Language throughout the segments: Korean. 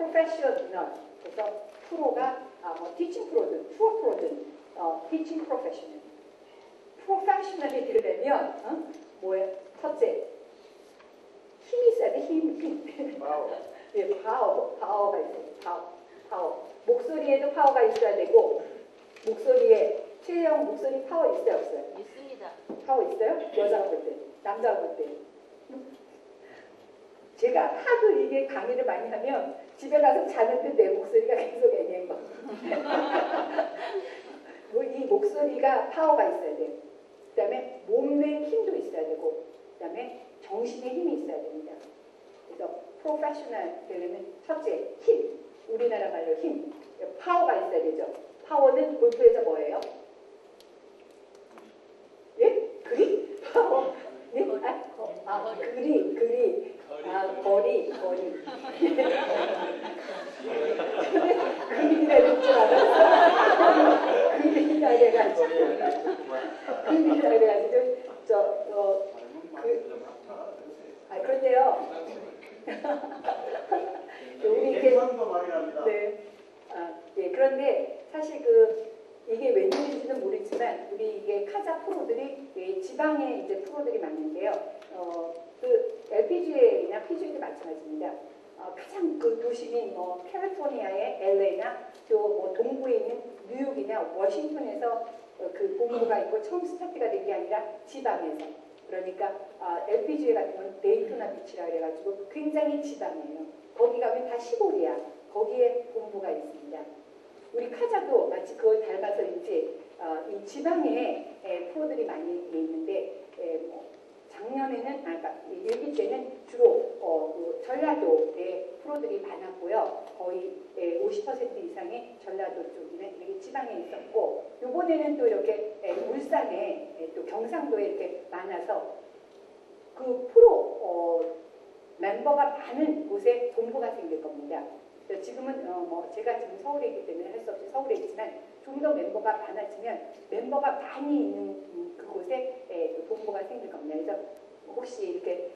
프로페셔널. 그래서 프로가 뭐 티칭 프로든 투어 프로든 티칭 프로페셔널. 프로페셔널이 되려면 뭐예요? 첫째, 힘이 있어야 돼. 힘. 파워. 예, 파워가 있어요. 파워. 목소리에도 파워가 있어야 되고, 목소리에 최혜영 목소리 파워 있어요, 없어요? 있습니다. 파워 있어요? 여자가 볼 때, 남자가 볼 때. 제가 하도 이게 강의를 많이 하면 집에 가서 자는데 내 목소리가 계속 애매한 거. 이 목소리가 파워가 있어야 돼요. 그 다음에 몸의 힘도 있어야 되고, 그 다음에 정신의 힘이 있어야 됩니다. 그래서 프로페셔널 되려면 첫째, 힘. 우리나라 말로 힘. 파워가 있어야 되죠. 파워는 골프에서 뭐예요? 예? 그리? 파워? 예? 그리. 거리. 그리라 그럴 줄 알았어. 그리라 그래가지고 그런데요. 우리 이게 네. 예, 그런데 사실 이게 웬일인지는 모르지만 우리 이게 카자 프로들이 지방에 이제 프로들이 많은데요. LPGA나 PGA도 마찬가지입니다. 가장 도시인 뭐 캘리포니아의 LA나 또 뭐 동부에 있는 뉴욕이나 워싱턴에서 그 본부가 있고 처음 스타트가 된 게 아니라 지방에서. 그러니까 LPGA 같은 건 데이토나 비치라 그래가지고 굉장히 지방이에요. 거기 가면 다 시골이야. 거기에 본부가 있습니다. 우리 카자도 마치 그걸 닮아서인지 이 지방에 프로들이 많이 있는데 뭐 작년에는 그러니까 일기 때는 주로 그 전라도에 프로들이 많았고요. 거의 50% 이상의 전라도 쪽이나 이렇게 지방에 있었고 이번에는 또 이렇게 울산에 또 경상도에 이렇게 많아서 그 프로 멤버가 많은 곳에 본부가 생길 겁니다. 지금은 뭐 제가 지금 서울에 있기 때문에 할 수 없이 서울에 있지만 좀 더 멤버가 많아지면 멤버가 많이 있는 그곳에 본부가 생길 겁니다. 그래서 혹시 이렇게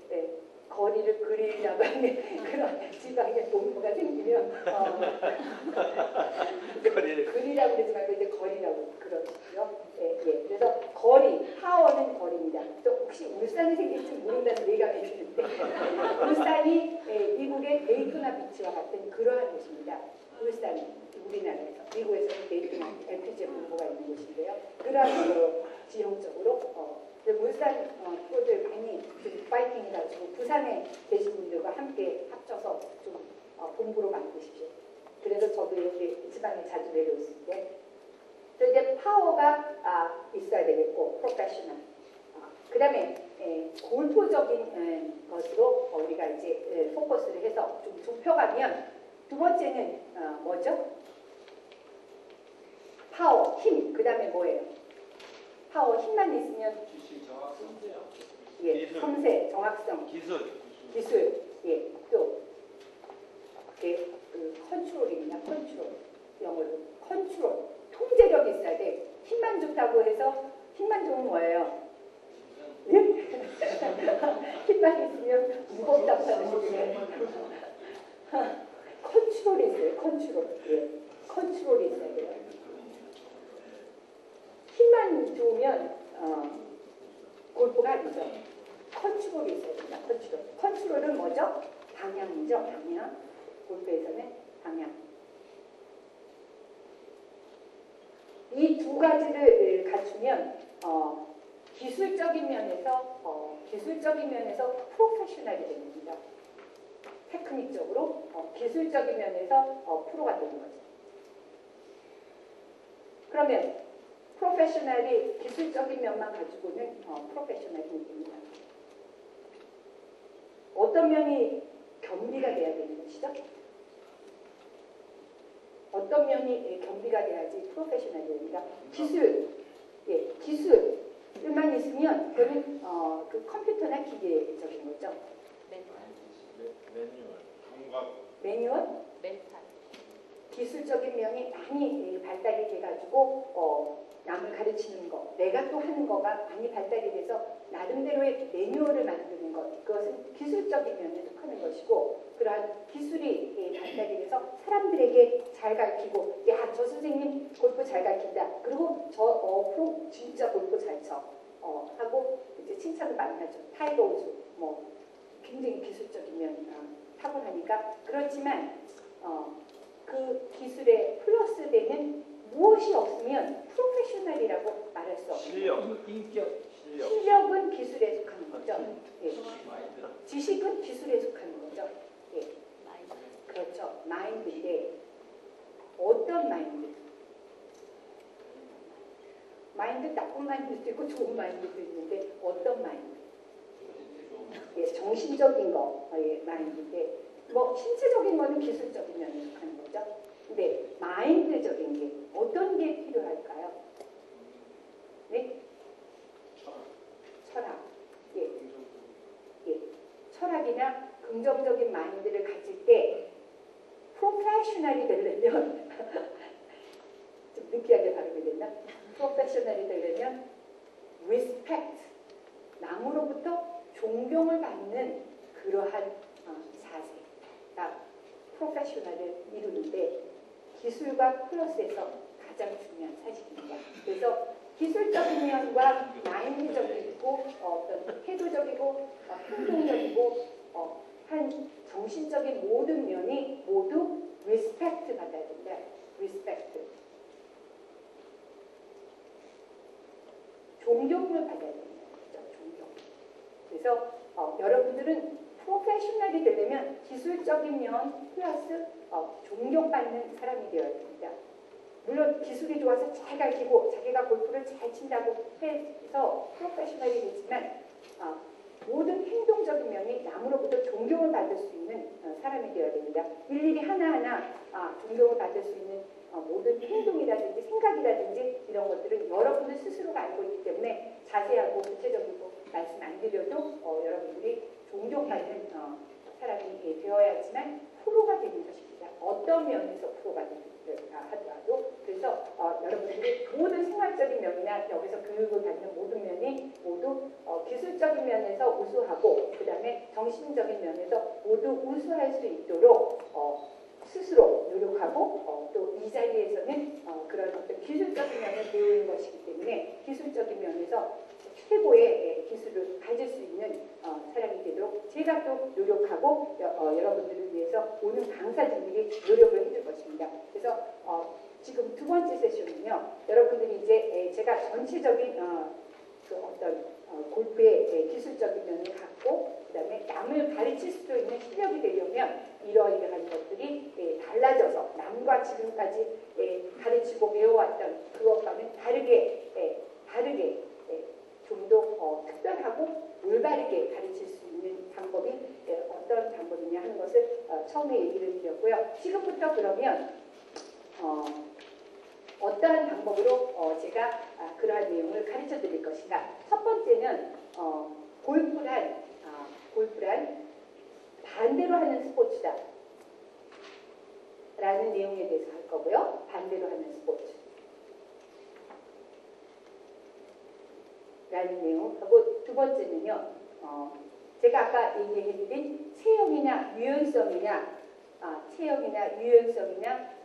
거리를 그리려고 하는 그런 지방에 본부가 생기면 그리라고 그러지 말고 이제 거리라고 그러시죠. 예. 그래서 거리, 파워는 거리입니다. 또 혹시 울산이 생길지 모른다는 얘기가 계시는데 울산이 미국의 데이토나 비치와 같은 그러한 곳입니다. 울산이 우리나라에서 미국에서 데이토나 LPGA 본부가 있는 곳인데요. 그러한 지형적으로 울산 프로들 많이 좀 파이팅 해가지고 부산에 계신 분들과 함께 합쳐서 좀 본부로 만드십시오. 그래서 저도 이렇게 지방에 자주 내려오는데 이제 파워가 있어야 되겠고 프로페셔널. 그 다음에 골프적인 것으로 우리가 이제 포커스를 해서 좀 좁혀가면 두 번째는 뭐죠? 파워, 힘. 그 다음에 뭐예요? 파워, 힘만 있으면 예, 섬세, 정확성, 기술, 예, 또 컨트롤입니다. 컨트롤, 영어로 컨트롤, 통제력이 있어야 돼. 힘만 좋다고 해서 힘만 좋은 거예요. 예? 힘만 있으면 무겁다고 하는데 컨트롤이 있어요. 컨트롤, 예, 컨트롤이 있어야 돼요. 힘만 좋으면 골프가 아니죠. 컨트롤이 있어야 됩니다. 컨트롤은 뭐죠? 방향이죠. 방향. 골프에서는 방향. 이 두 가지를 갖추면 기술적인 면에서 프로페셔널이 됩니다. 테크닉적으로 기술적인 면에서 프로가 되는 거죠. 그러면 프로페셔널이 기술적인 면만 가지고는 프로페셔널이 됩니다. 어떤 면이 겸비가 돼야 되는 것이죠? 어떤 면이 겸비가 돼야지 프로페셔널이 됩니다. 기술, 예, 기술만 있으면 그거는 그 컴퓨터나 기계적인 거죠. 매뉴얼? 멘탈. 기술적인 면이 많이 발달이 돼가지고 남을 가르치는 거, 내가 또 하는 거가 많이 발달이 돼서 나름대로의 매뉴얼을 만드는 것, 그것은 기술적인 면에 속하는 것이고 그러한 기술이 발달이 돼서 사람들에게 잘 가르치고 야, 저 선생님 골프 잘 가르친다. 그리고 저 프로 진짜 골프 잘 쳐. 하고 이제 칭찬을 많이 하죠. 타이거 우즈 뭐 굉장히 기술적인 면 타고나니까 그렇지만 그 기술에 플러스 되는 무엇이 없으면 프로페셔널이라고 말할 수 없어요. 실력, 인격, 실력. 실력은 기술에 속하는 거죠. 예. 지식은 기술에 속하는 거죠. 예. 그렇죠. 마인드인데 어떤 마인드? 마인드 나쁜 마인드도 있고 좋은 마인드도 있는데 어떤 마인드? 예, 정신적인 거 마인드인데 뭐 신체적인 거는 기술적인 면에 속하는 거죠. 근데 마인드적인 게 어떤 게 필요할까요? 네? 철학. 예. 예. 철학이나 긍정적인 마인드를 가질 때 프로페셔널이 되려면 좀 느끼하게 발음이 됐나? 프로페셔널이 되려면 respect, 남으로부터 존경을 받는 그러한 자세가 프로페셔널을 이루는데 기술과 플러스에서 가장 중요한 사실입니다. 그래서 기술적인 면과 마인드적이고 어떤 태도적이고 행동적이고 한 정신적인 모든 면이 모두 리스펙트 받아야 된다. 리스펙트. 존경을 받아야 됩니다. 그렇죠? 존경. 그래서 여러분들은 프로페셔널이 되려면 기술적인 면 플러스 존경받는 사람이 되어야 됩니다. 물론 기술이 좋아서 잘 가르치고 자기가 골프를 잘 친다고 해서 프로페셔널이 되지만 모든 행동적인 면이 남으로부터 존경을 받을 수 있는 사람이 되어야 됩니다. 일일이 하나하나 존경을 받을 수 있는 모든 행동이라든지 생각이라든지 이런 것들은 여러분들 스스로가 알고 있기 때문에 자세하고 구체적이고 말씀 안 드려도 여러분들이 존경받는 사람이 되어야지만 프로가 되는 것입니다. 어떤 면에서 프로가 하더라도 그래서 여러분들이 모든 생활적인 면이나 여기서 교육을 받는 모든 면이 모두 기술적인 면에서 우수하고 그 다음에 정신적인 면에서 모두 우수할 수 있도록 스스로 노력하고 또 이 자리에서는 그런 어떤 기술적인 면을 배우는 것이기 때문에 기술적인 면에서 최고의 기술을 가질 수 있는 사람이 되도록 제가 또 노력하고 여러분들을 위해서 오는 강사진들이 노력을 해줄 것입니다. 그래서 지금 두 번째 세션은요. 여러분들이 이제 제가 전체적인 그 어떤 골프의 기술적인 면을 갖고 그 다음에 남을 가르칠 수도 있는 실력이 되려면 이러이러한 것들이 달라져서 남과 지금까지 가르치고 배워왔던 그것과는 다르게 좀 더 특별하고 올바르게 가르칠 수 있는 방법이 어떤 방법이냐 하는 것을 처음에 얘기를 드렸고요. 지금부터 그러면 어떠한 방법으로 제가 그러한 내용을 가르쳐 드릴 것인가. 첫 번째는 골프란 반대로 하는 스포츠다 라는 내용에 대해서 할 거고요. 반대로 하는 스포츠 라는 내용 하고 두 번째는요. 제가 아까 얘기해드린 체형이나 유연성이나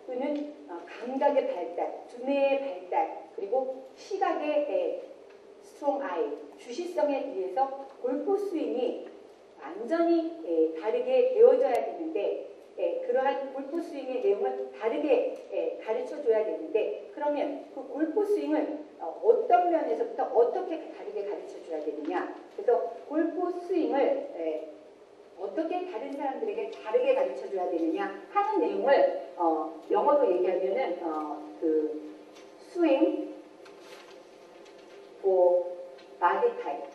또는 감각의 발달, 두뇌의 발달, 그리고 시각의 스트롱 아이, 주시성에 의해서 골프 스윙이 완전히 다르게 되어져야 되는데 그러한 골프 스윙의 내용을 다르게 가르쳐줘야 되는데 그러면 그 골프 스윙을 어떤 면에서부터 어떻게 다르게 가르쳐줘야 되느냐. 그래서 골프 스윙을 어떻게 다른 사람들에게 다르게 가르쳐줘야 되느냐 하는 내용을 영어로 얘기하면은 그 스윙 for body type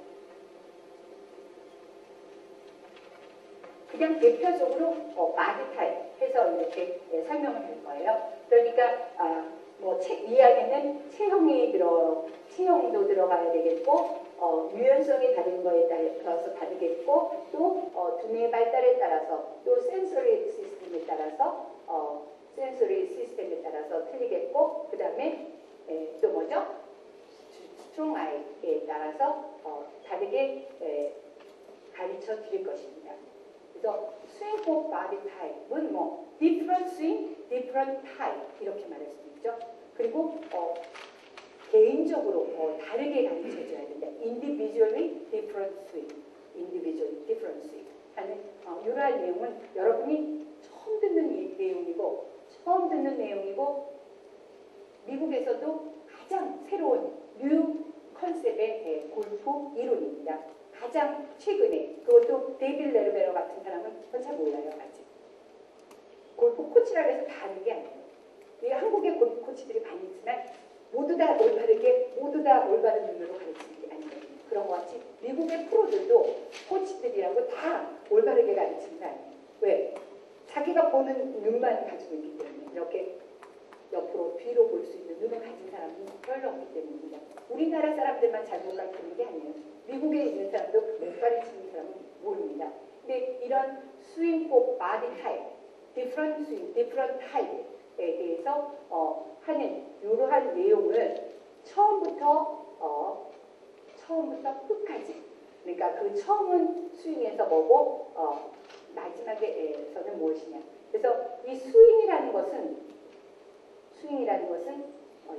그냥 대표적으로 body type 해서 이렇게 설명을 할 거예요. 그러니까 뭐 이야기는 체형도 들어가야 되겠고 유연성이 다른 거에 따라서 다르겠고 또 두뇌 발달에 따라서 또 센서리 시스템에 따라서 틀리겠고 그 다음에 또 뭐죠? 스트롱 아이에 따라서 다르게 가르쳐 드릴 것입니다. 그래서 스윙 포 바디 타입은 뭐 different swing, different type 이렇게 말할 수도 있죠. 그리고 개인적으로 다르게 가르쳐줘야 된다. individually different swing, individually different swing 하는 이러한 내용은 여러분이 처음 듣는 내용이고 미국에서도 가장 새로운 뉴 컨셉의 골프 이론입니다. 가장 최근에 그것도 데이비드 레르베러 같은 사람은 전 잘 몰라요 아직. 골프 코치라고 해서 다 아는 게 아니에요. 이 한국의 골프 코치들이 많이 있지만 모두 다 올바른 눈으로 가르치는 게 아니거든요. 그런 것 같이 미국의 프로들도 코치들이라고 다 올바르게 가르치는 게 아니에요. 왜? 자기가 보는 눈만 가지고 있기 때문에 이렇게 옆으로 뒤로 볼 수 있는 눈을 가진 사람은 별로 없기 때문입니다. 우리나라 사람들만 잘못 가르치는 게 아니에요. 미국에 있는 사람도 못 가르치는 사람은 모릅니다. 근데 이런 스윙 포 바디 타입, 디프런트 스윙, 디프런트 타입에 대해서 하는 이러한 내용을 처음부터 끝까지, 그러니까 그 처음은 스윙에서 뭐고 마지막에서는 무엇이냐. 그래서 이 스윙이라는 것은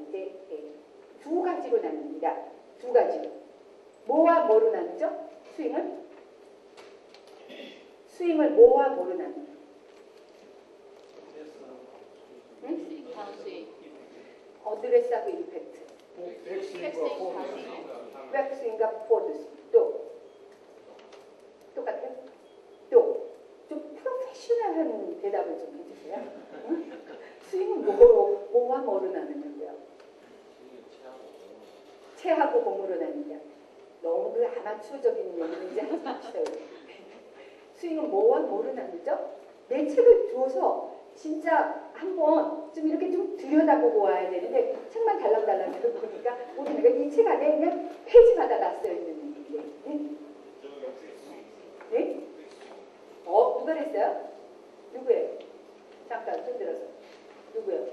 이제 두 가지로 나눕니다. 두 가지로. 뭐와 뭐로 나누죠? 스윙을 뭐와 뭐로 나누죠? 응? 어드레스하고 임팩트. 백스윙과 포드스윙. 또 똑같아요? 또 좀 프로페셔널한 대답을 좀 해주세요. 응? 스윙은 뭐와 뭐로 나누냐고요? 체하고 공으로 나눈다. 너무 그 아마추어적인 얘기는 이제 하지 맙시다. 스윙은 뭐와 뭐로 나누죠? 내 책을 주어서 진짜 한번 좀 이렇게 좀 들여다보고 와야 되는데 책만 달랑달랑 보니까 오늘 내가 이 책 안에 그냥 페이지마다 다 써 있는 얘기인데. 네? 누가 그랬어요? 누구예요? 잠깐 손 들어서. 누구요?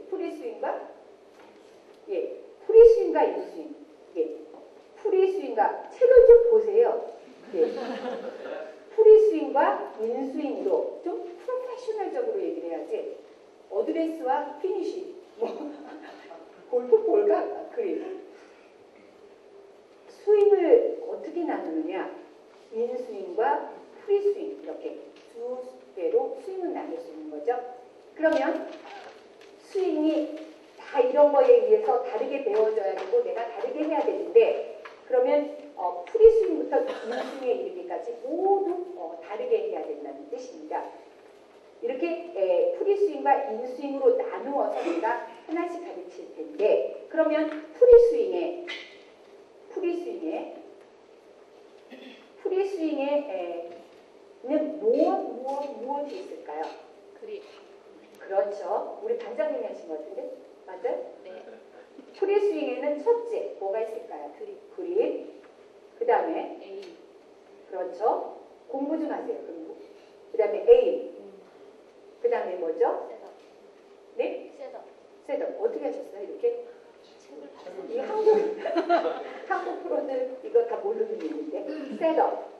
프리스윙과 프리스윙과 인스윙. 프리스윙과 책을 좀 보세요. 프리스윙과 인스윙으로 좀 프로페셔널적으로 얘기를 해야지. 어드레스와 피니시, 골프 볼과 그린. 스윙을 어떻게 나누느냐? 인스윙과 프리스윙 이렇게 두 개로 스윙을 나눌 수 있는 거죠. 그러면 스윙이 다 이런 거에 의해서 다르게 배워져야 되고 내가 다르게 해야 되는데 그러면 프리스윙부터 인스윙에 이르기까지 모두 다르게 해야 된다는 뜻입니다. 이렇게 프리스윙과 인스윙으로 나누어서 제가 하나씩 가르칠 텐데 그러면 프리스윙에는 무엇이 있을까요? 그립. 그렇죠. 우리 반장님이 하신 것 같은데 맞아요? 네. 프리스윙에는 첫째 뭐가 있을까요? 그립. 그 다음에 에임. 그렇죠. 공부 좀 하세요. 공부. 그 다음에 에임. 그 다음에 뭐죠? 셋업. 네? 셋업. 어떻게 하셨어요? 이렇게? 책을 이 한국 프로들 이거 다 모르는 얘기인데 셋업.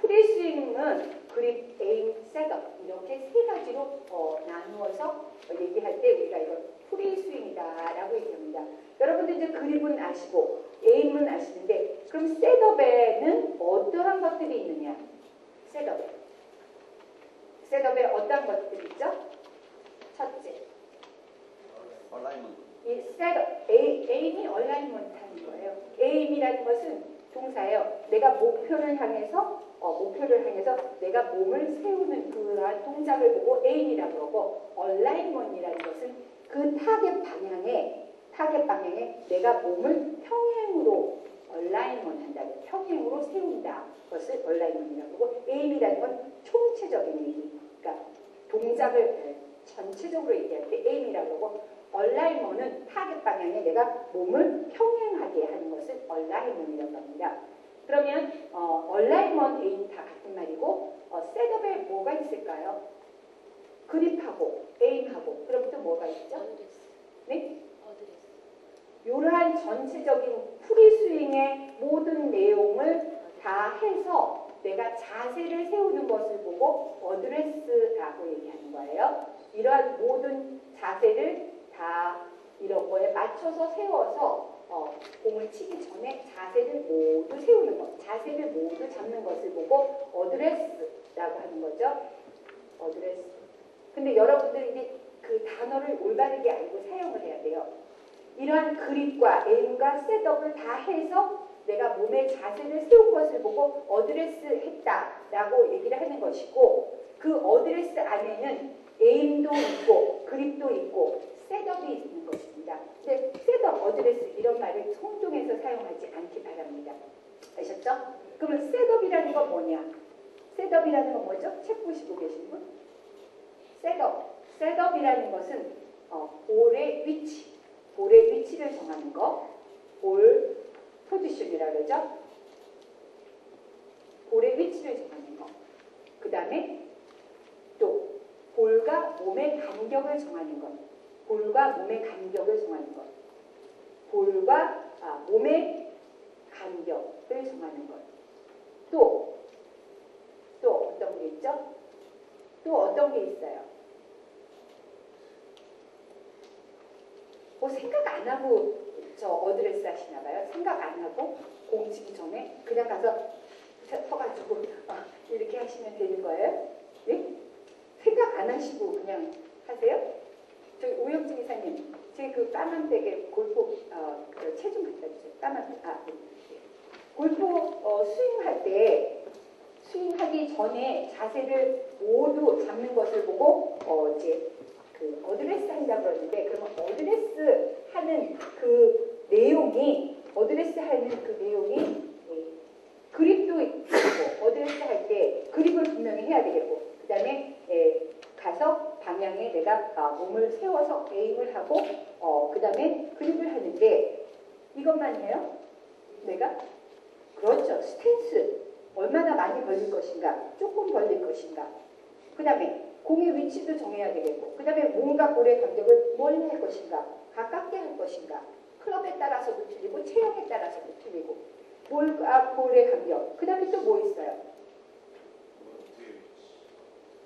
프리스윙은 그립, 에임, 셋업 이렇게 세 가지로 나누어서 얘기할 때 우리가 이걸 프리스윙이다라고 얘기합니다. 여러분들 이제 그립은 아시고 에임은 아시는데 그럼 셋업에는 어떠한 것들이 있느냐? 셋업에 어떠한 것들이 있죠? 첫째, 이 셋업, 에임이 얼라이먼트 하는 거예요. 에임이라는 것은 동사예요. 내가 목표를 향해서 내가 몸을 세우는 그러한 동작을 보고 에임이라고 그러고 얼라이먼이라는 것은 그 타겟 방향에 내가 몸을 평행으로 평행으로 세운다. 그것을 얼라이먼이라고 그러고 에임이라는 건 총체적인 얘기. 그러니까 동작을 전체적으로 얘기할 때 에임이라고 하고 얼라이먼은 타겟 방향에 내가 몸을 평행하게 하는 것을 얼라이먼이라고 합니다. 그러면 얼라이먼, 에임 다 같은 말이고 셋업에 뭐가 있을까요? 그립하고 에임하고 그럼 또 뭐가 있죠? 어드레스. 네? 어드레스. 이러한 전체적인 프리스윙의 모든 내용을 다 해서 내가 자세를 세우는 것을 보고 어드레스라고 얘기하는 거예요. 이러한 모든 자세를 다 이런 거에 맞춰서 세워서 공을 치기 전에 자세를 모두 세우는 것, 자세를 모두 잡는 것을 보고 어드레스라고 하는 거죠. 어드레스. 근데 여러분들이 이제 그 단어를 올바르게 알고 사용을 해야 돼요. 이러한 그립과 에임과 셋업을 다 해서 내가 몸의 자세를 세운 것을 보고 어드레스 했다라고 얘기를 하는 것이고, 그 어드레스 안에는 에임도 있고 그립도 있고 셋업이 있는 것입니다. 근데 셋업, 어드레스 이런 말을 성종에서 사용하지 않기 바랍니다. 아셨죠? 그러면 셋업이라는 건 뭐냐? 셋업이라는 건 뭐죠? 책 보시고 계신 분? 셋업. 셋업이라는 것은 볼의 위치, 볼의 위치를 정하는 거, 볼 포지션이라고 그러죠? 볼의 위치를 정하는 거. 그 다음에 또 볼과 몸의 간격을 정하는 것. 볼과 몸의 간격을 정하는 것. 볼과 몸의 간격을 정하는 것. 또 어떤 게 있죠? 또 어떤 게 있어요? 뭐 생각 안 하고 저 어드레스 하시나 봐요. 생각 안 하고 공 치기 전에 그냥 가서 서가지고 이렇게 하시면 되는 거예요. 예? 생각 안 하시고 그냥 하세요? 저기 오영진 이사님, 제 그 까만 백에 골프 체중 갖다 주세요. 까만 백. 골프 스윙할 때 스윙하기 전에 자세를 모두 잡는 것을 보고 이제 그 어드레스 한다고 그러는데, 그러면 어드레스 하는 그 내용이 그립도 있고, 어드레스 할 때 그립을 분명히 해야 되겠고, 그 다음에 가서 방향에 내가 몸을 세워서 에임을 하고 그 다음에 그립을 하는데, 이것만 해요? 내가? 그렇죠. 스탠스 얼마나 많이 벌릴 것인가, 조금 벌릴 것인가, 그 다음에 공의 위치도 정해야 되겠고, 그 다음에 몸과 볼의 간격을 멀리 할 것인가, 가깝게 할 것인가, 클럽에 따라서도 틀리고 체형에 따라서도 틀리고, 볼과 볼의 간격, 그 다음에 또 뭐 있어요?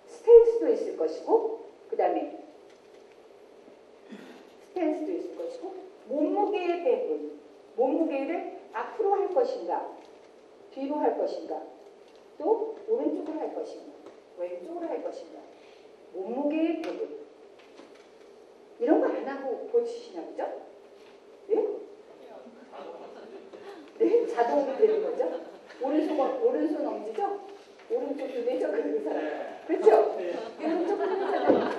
스탠스도 있을 것이고, 그 다음에 스탠스도 있을 것이고, 몸무게의 배분, 몸무게를 앞으로 할 것인가, 뒤로 할 것인가, 또 오른쪽으로 할 것인가, 왼쪽으로 할 것인가, 몸무게의 배분, 이런 거 안 하고 보시시나 보죠? 예? 네? 자동으로 되는 거죠? 오른손 엄지죠? 오른쪽 두뇌죠? 그 사람. 그렇죠? 오른쪽 두뇌잖아요.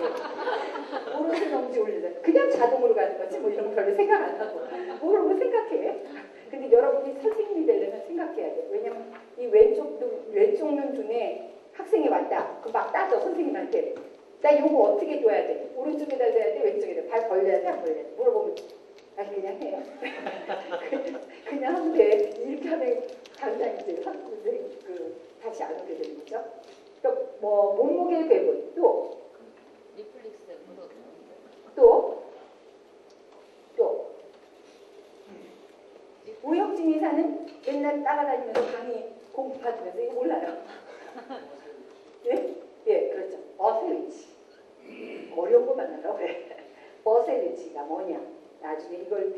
오른손 엄지 올리자. 그냥 자동으로 가는 거지. 뭐 이런 거 별로 생각 안 하고. 모르고 생각해. 근데 여러분이 선생님이 되려면 생각해야 돼. 왜냐면 이 왼쪽 눈 두뇌 학생이 왔다. 그럼 막 따져, 선생님한테. 나 요거 어떻게 둬야 돼? 오른쪽에다 둬야 돼? 왼쪽에다? 발 벌려야 돼? 안 벌려야 돼? 물어보면 아니 그냥 해. 그냥 하면 돼. 이렇게 하면 당장 이제 다시 안 오게 되는 거죠. 그러니까 뭐 몸무게 배분, 또 리플렉스 오혁진 이사는 맨날 따라다니면서 강의 공부 받으면서 이거 몰라요. 예? 예, 그렇죠. 버셀리치. 어려운 거 만나러 왜? 버셀리치가 뭐냐? 나중에 이걸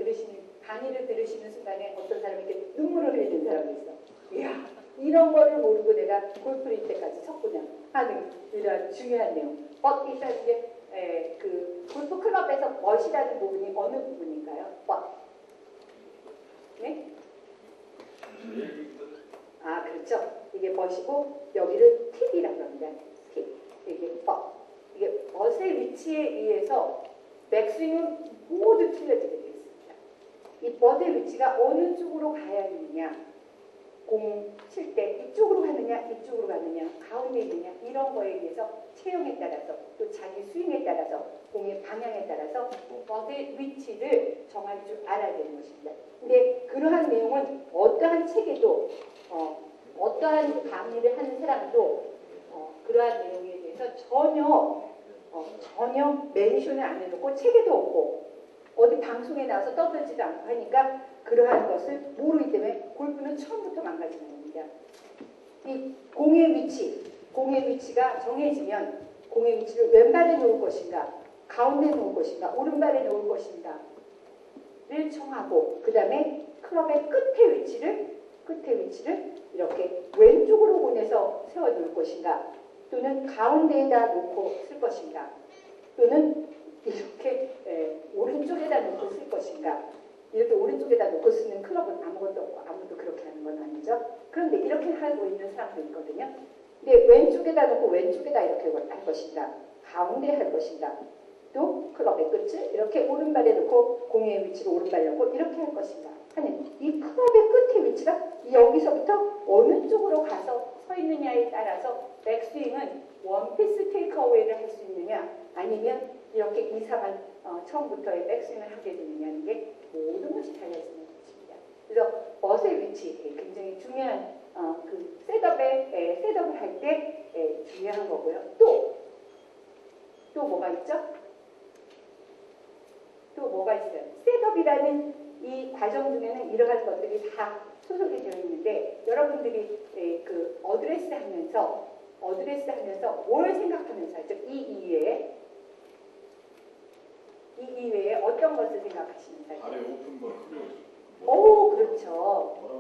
강의를 들으시는 순간에 어떤 사람이 이렇게 눈물을 흘리는 사람이 있어. 이야, 이런 거를 모르고 내가 골프를 이때까지 쳤구나 하는 이런 중요한 내용. 일단 이게 그 골프 클럽에서 멋이라는 부분이 어느 부분인가요? 네? 아, 그렇죠. 이게 멋이고 여기를 팁이라고 합니다. 팁. 이게 이게 멋의 위치에 의해서 백스윙은 모두 틀려지게 되어 있습니다. 이 멋의 위치가 어느 쪽으로 가야 하느냐, 공 칠 때 이쪽으로 가느냐, 이쪽으로 가느냐, 가운데 있느냐, 이런 거에 의해서 체형에 따라서 또 자기 스윙에 따라서 공의 방향에 따라서 멋의 위치를 정할 줄 알아야 되는 것입니다. 근데 그러한 내용은 어떠한 책에도 어떠한 강의를 하는 사람도 그러한 내용에 대해서 전혀 멘션을 안 해놓고 책에도 없고 어디 방송에 나와서 떠들지도 않고 하니까 그러한 것을 모르기 때문에 골프는 처음부터 망가지는 겁니다. 이 공의 위치가 정해지면 공의 위치를 왼발에 놓을 것인가, 가운데 놓을 것인가, 오른발에 놓을 것인가를 정하고 그 다음에 클럽의 끝의 위치를 이렇게 왼쪽으로 보내서 세워 놓을 것인가, 또는 가운데에다 놓고 쓸 것인가, 또는 이렇게 오른쪽에다 놓고 쓸 것인가. 이렇게 오른쪽에다 놓고 쓰는 클럽은 아무것도 없고 아무도 그렇게 하는 건 아니죠. 그런데 이렇게 하고 있는 사람도 있거든요. 근데 왼쪽에다 놓고 왼쪽에다 이렇게 할 것인가, 가운데 할 것인가, 또 클럽의 끝을 이렇게 오른발에 놓고 공의 위치를 오른발에 놓고 이렇게 할 것인가 하는 이 클럽의 끝의 위치가 여기서부터 어느 쪽으로 가서 서 있느냐에 따라서 백스윙은 원피스 테이크어웨이를 할 수 있느냐, 아니면 이렇게 이상한 처음부터의 백스윙을 하게 되느냐는 게 모든 것이 달려있는 것입니다. 그래서 멋의 위치 굉장히 중요한 그 셋업을 할 때 중요한 거고요. 또 뭐가 있죠? 또 뭐가 있어요? 셋업이라는 이 과정 중에는 이러한 것들이 다 소속이 되어 있는데, 여러분들이 그 어드레스 하면서 뭘 생각하면서 하죠? 이 이외에 어떤 것을 생각하시면서 하죠? 발의 오픈과 클로즈. 오, 그렇죠.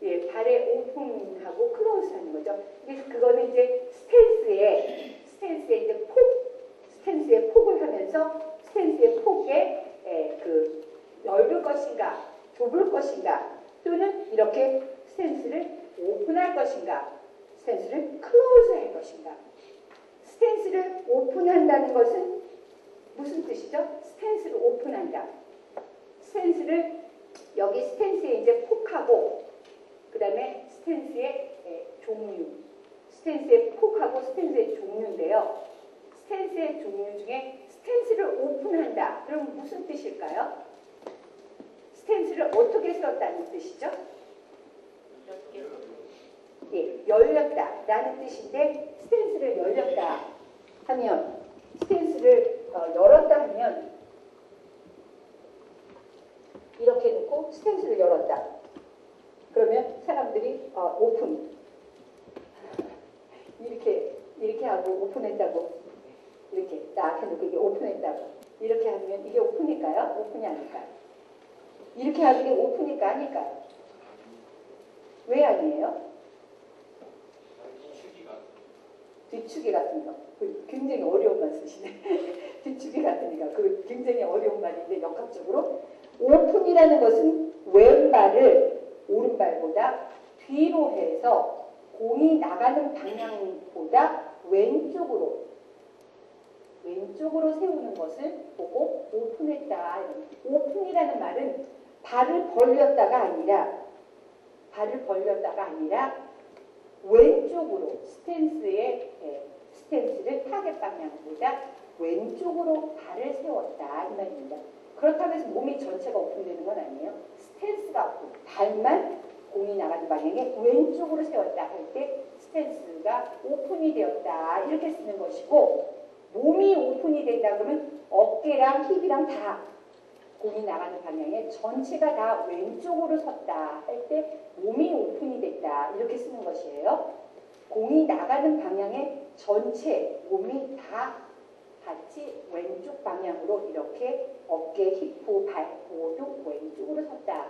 예, 발의 오픈하고 클로즈 하는 거죠. 그래서 그거는 이제 스탠스에 이제 스탠스의 폭을 하면서 스탠스의 폭에 그 넓을 것인가, 좁을 것인가, 또는 이렇게 스탠스를 오픈할 것인가, 스탠스를 클로즈 할 것인가. 스탠스를 오픈한다는 것은 무슨 뜻이죠? 스탠스를 오픈한다. 스탠스를 여기 스탠스에 이제 폭하고 그 다음에 스탠스의 종류, 스탠스의 폭하고 스탠스의 종류인데요. 스탠스의 종류 중에 스탠스를 오픈한다. 그럼 무슨 뜻일까요? 스탠스를 어떻게 세웠다는 뜻이죠? 예, 열렸다라는 뜻인데, 스탠스를 열렸다 하면, 스탠스를 열었다 하면 이렇게 놓고 스탠스를 열었다. 그러면 사람들이 오픈 이렇게 하고 오픈했다고, 이렇게 딱 해놓고 이게 오픈했다고 이렇게 하면 이게 오픈일까요? 오픈이 아닐까요? 이렇게 하는 게 오픈일까 아닐까요? 왜 아니에요? 뒤축이 같은 거. 굉장히 어려운 말 쓰시네. 뒤축이 같으니까. 그 굉장히 어려운 말인데, 역학적으로 오픈이라는 것은 왼발을 오른발보다 뒤로 해서 공이 나가는 방향보다 왼쪽으로 세우는 것을 보고 오픈했다. 오픈이라는 말은 발을 벌렸다가 아니라 왼쪽으로 스탠스를 타겟 방향보다 왼쪽으로 발을 세웠다 이 말입니다. 그렇다고 해서 몸이 전체가 오픈되는 건 아니에요. 스탠스가 발만 공이 나가는 방향에 왼쪽으로 세웠다 할 때 스탠스가 오픈이 되었다 이렇게 쓰는 것이고, 몸이 오픈이 된다 그러면 어깨랑 힙이랑 다 공이 나가는 방향에 전체가 다 왼쪽으로 섰다 할 때 몸이 오픈이 됐다 이렇게 쓰는 것이에요. 공이 나가는 방향에 전체 몸이 다 같이 왼쪽 방향으로 이렇게 어깨, 힙, 발 모두 왼쪽으로 섰다.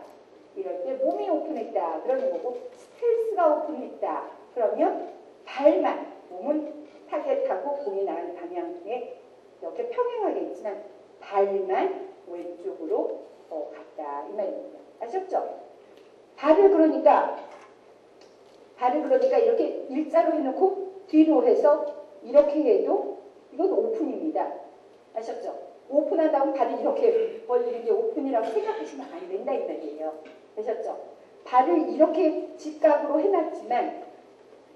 이럴 때 몸이 오픈했다 그러는 거고, 스탠스가 오픈했다 그러면 발만, 몸은 타겟하고 공이 나가는 방향에 이렇게 평행하게 있지만 발만 왼쪽으로 갔다 이 말입니다. 아셨죠? 발을 그러니까 이렇게 일자로 해놓고 뒤로 해서 이렇게 해도 이건 오픈입니다. 아셨죠? 오픈한다면 발을 이렇게 벌리는 게 오픈이라고 생각하시면 안 된다 이 말이에요. 아셨죠? 발을 이렇게 직각으로 해놨지만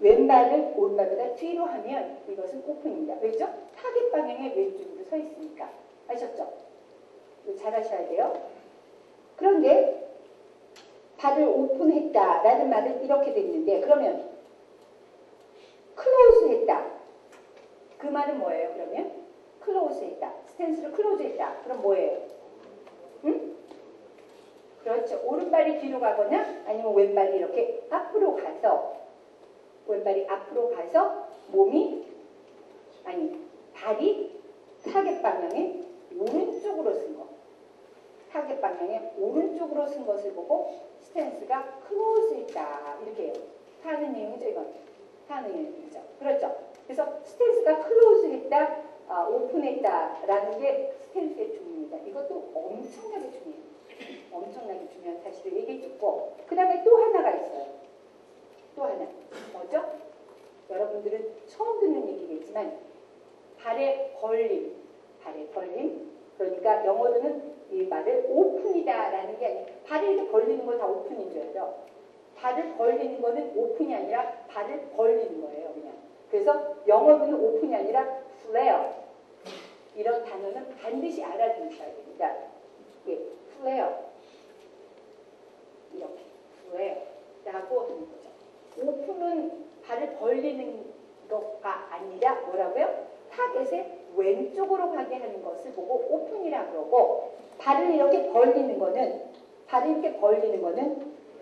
왼발을 오른발보다 뒤로 하면 이것은 오픈입니다. 왜죠? 타겟 방향의 왼쪽으로 서 있으니까. 아셨죠? 잘 하셔야 돼요. 그런데 발을 오픈했다라는 말은 이렇게 됐는데, 그러면 클로즈했다. 그 말은 뭐예요? 그러면 클로즈했다. 스탠스를 클로즈했다. 그럼 뭐예요? 응? 그렇죠. 오른발이 뒤로 가거나 아니면 왼발이 이렇게 앞으로 가서 왼발이 앞으로 가서 발이 타겟 방향에 오른쪽으로 쓴 거. 타겟 방향에 오른쪽으로 쓴 것을 보고 스탠스가 클로즈 있다. 이렇게 해요. 하는 내용이죠, 이건. 하는 내용이죠. 그렇죠. 그래서 스탠스가 클로즈 있다, 오픈했다라는 게 스탠스의 중요입니다. 이것도 엄청나게 중요해요. 엄청나게 중요한 사실을 얘기해줬고, 그 다음에 또 하나가 있어요. 또 하나. 뭐죠? 여러분들은 처음 듣는 얘기겠지만, 발의 벌림. 그러니까 영어로는 이 말을 오픈이다라는 게 아니라, 발을 이렇게 벌리는 거 다 오픈인 줄 알죠? 발을 벌리는 거는 오픈이 아니라 발을 벌리는 거예요, 그냥. 그래서 영어로는 오픈이 아니라 flare. 이런 단어는 반드시 알아두셔야 됩니다. 예, flare. 이렇게 flare라고 하는 거죠. 오픈은 발을 벌리는 것가 아니라 뭐라고요? 타겟의 왼쪽으로 가게 하는 것을 보고 오픈이라고 그러고, 발을 이렇게 벌리는 거는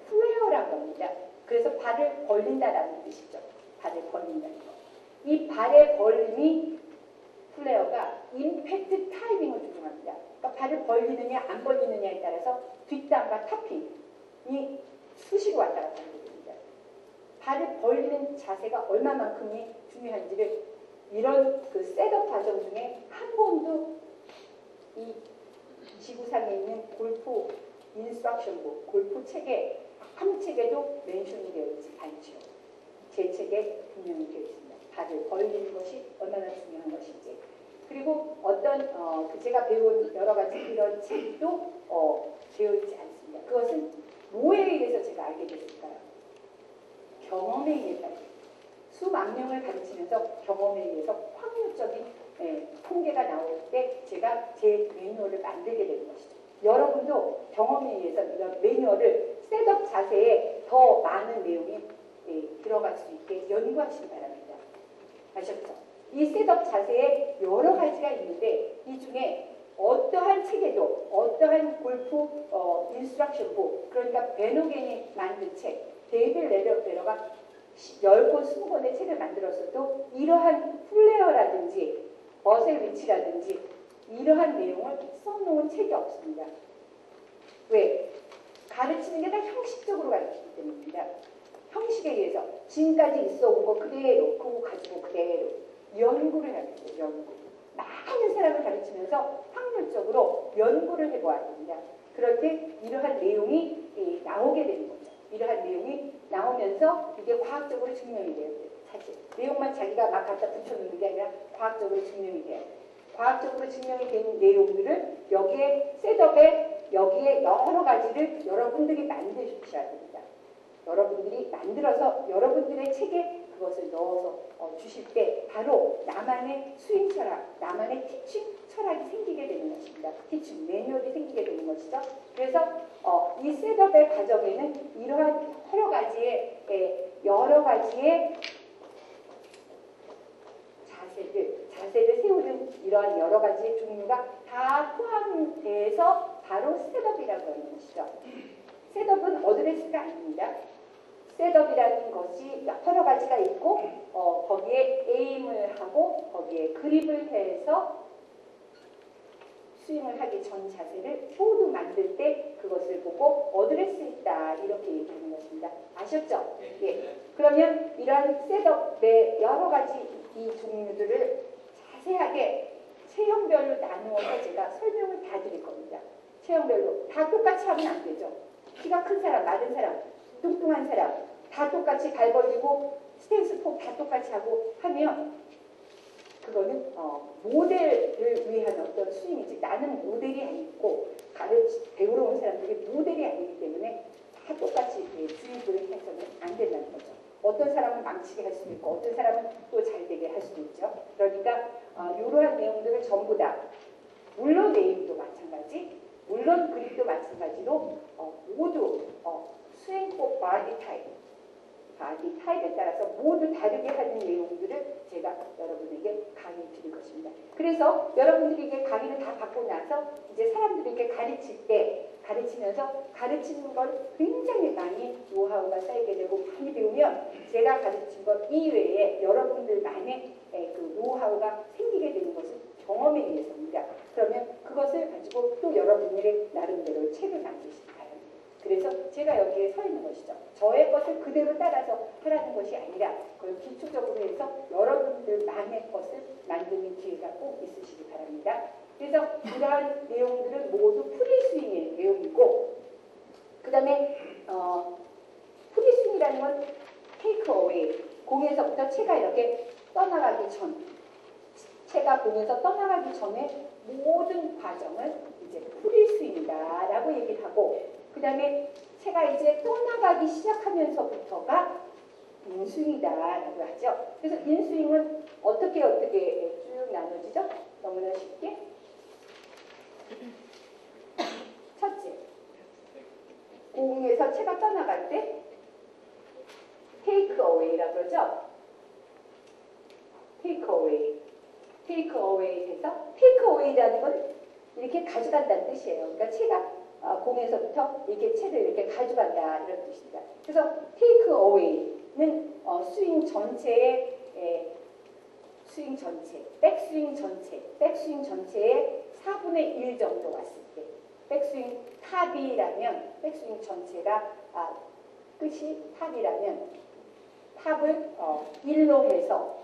flare라고 합니다. 그래서 발을 벌린다라는 뜻이죠. 발을 벌린다는 거. 이 발의 벌림이 플레어가 임팩트 타이밍을 조정합니다. 그러니까 발을 벌리느냐 안 벌리느냐에 따라서 뒷담과 탑핑이 수시로 왔다 갔다 하게 됩니다. 발을 벌리는 자세가 얼마만큼이 중요한지를 이런 그 셋업 과정 중에 한 번도 이 지구상에 있는 골프 인스트럭션북, 골프 책에 한 책에도 멘션이 되어 있지 않죠. 제 책에 분명히 되어 있습니다. 발을 벌리는 것이 얼마나 중요한 것인지. 그리고 어떤 제가 배운 여러 가지 이런 책도 되어 있지 않습니다. 그것은 뭐에 의해서 제가 알게 됐을까요? 경험에 의해서. 수만 명을 가르치면서 경험에 의해서 확률적인 통계가 나올 때 제가 제 매뉴얼을 만들게 되는 것이죠. 여러분도 경험에 의해서 이런 매뉴얼을 셋업 자세에 더 많은 내용이 들어갈 수 있게 연구하시기 바랍니다. 아셨죠? 이 셋업 자세에 여러 가지가 있는데 이 중에 어떠한 책에도 어떠한 골프 인스트럭션 북, 그러니까 베노겐이 만든 책, 데이빗 레러가 10권, 20권의 책을 만들었어도 이러한 플레어라든지 어셀 위치라든지 이러한 내용을 써놓은 책이 없습니다. 왜? 가르치는 게 다 형식적으로 가르치기 때문입니다. 형식에 의해서 지금까지 있어온 거 그대로 그거 가지고 그대로 연구를 해야 돼요. 연구. 많은 사람을 가르치면서 확률적으로 연구를 해보아야 됩니다. 그럴 때 이러한 내용이 나오게 되는 거죠. 이러한 내용이 나오면서 이게 과학적으로 증명이 돼요. 사실 내용만 자기가 막 갖다 붙여놓는 게 아니라 과학적으로 증명이 돼요. 과학적으로 증명이 된 내용들을 여기에 셋업에 여기에 여러 가지를 여러분들이 만드셔야 됩니다. 여러분들이 만들어서 여러분들의 책에 그것을 넣어서 주실 때 바로 나만의 스윙 철학, 나만의 티칭 철학이 생기게 되는 것입니다. 티칭 매뉴얼이 생기게 되는 것이죠. 그래서 이 셋업의 과정에는 이러한 여러 가지의 자세를 세우는 이러한 여러 가지의 종류가 다 포함돼서 바로 셋업이라고 하는 것이죠. 셋업은 어드레스가 아닙니다. 셋업이라는 것이 여러 가지가 있고 거기에 에임을 하고 거기에 그립을 해서 스윙을 하기 전 자세를 모두 만들 때 그것을 보고 어드레스 있다 이렇게 얘기하는 것입니다. 아셨죠? 예. 그러면 이런 셋업의 여러 가지 이 종류들을 자세하게 체형별로 나누어서 제가 설명을 다 드릴 겁니다. 체형별로 다 똑같이 하면 안 되죠. 키가 큰 사람, 마른 사람, 뚱뚱한 사람 다 똑같이 발 벌리고 스탠스 폭 다 똑같이 하고 하면 그거는 모델을 위한 어떤 스윙이지 나는 모델이 아니고 배우러 온 사람들이 모델이 아니기 때문에 다 똑같이 주입을 해서는 안 된다는 거죠. 어떤 사람은 망치게 할 수도 있고 어떤 사람은 또 잘 되게 할 수도 있죠. 그러니까 이러한 내용들을 전부 다 물론 에임도 마찬가지 물론 그립도 마찬가지로 모두 스윙폭 바디 타입에 따라서 모두 다르게 하는 내용들을 제가 여러분에게 강의 드릴 것입니다. 그래서 여러분들이 이게 강의를 다 받고 나서 이제 사람들에게 가르칠 때 가르치면서 가르치는 걸 굉장히 많이 노하우가 쌓이게 되고 많이 배우면 제가 가르친 것 이외에 여러분들만의 그 노하우가 생기게 되는 것은 경험에 의해서입니다. 그러면 그것을 가지고 또 여러분들의 나름대로 책을 만드시기 바랍니다. 그래서 제가 여기에 서 있는 것이죠. 저의 것을 그대로 따라서 하라는 것이 아니라 그걸 기초적으로 해서 여러분들만의 것을 만드는 기회가 꼭 있으시기 바랍니다. 그래서 이러한 내용들은 모두 프리스윙의 내용이고 그 다음에 프리스윙이라는 건 테이크 어웨이, 공에서부터 채가 이렇게 떠나가기 전, 채가 공에서 떠나가기 전에 모든 과정을 이제 프리스윙이다 라고 얘기를 하고 그 다음에 채가 이제 떠나가기 시작하면서부터가 인스윙이다 라고 하죠. 그래서 인스윙은 어떻게 쭉 나눠지죠? 너무나 쉽게 첫째, 공에서 채가 떠나갈 때 테이크 어웨이라고 그러죠. 테이크 어웨이. 테이크 어웨이에서 테이크 어웨이라는 건 이렇게 가져간다는 뜻이에요. 그러니까 채가 공에서부터 이렇게 채를 이렇게 가져간다 이런 뜻입니다. 그래서 테이크 어웨이는 스윙 전체의 백스윙 전체의 4분의 1 정도 왔을 때 백스윙 탑이라면 백스윙 전체가 끝이 탑이라면 탑을 1로 해서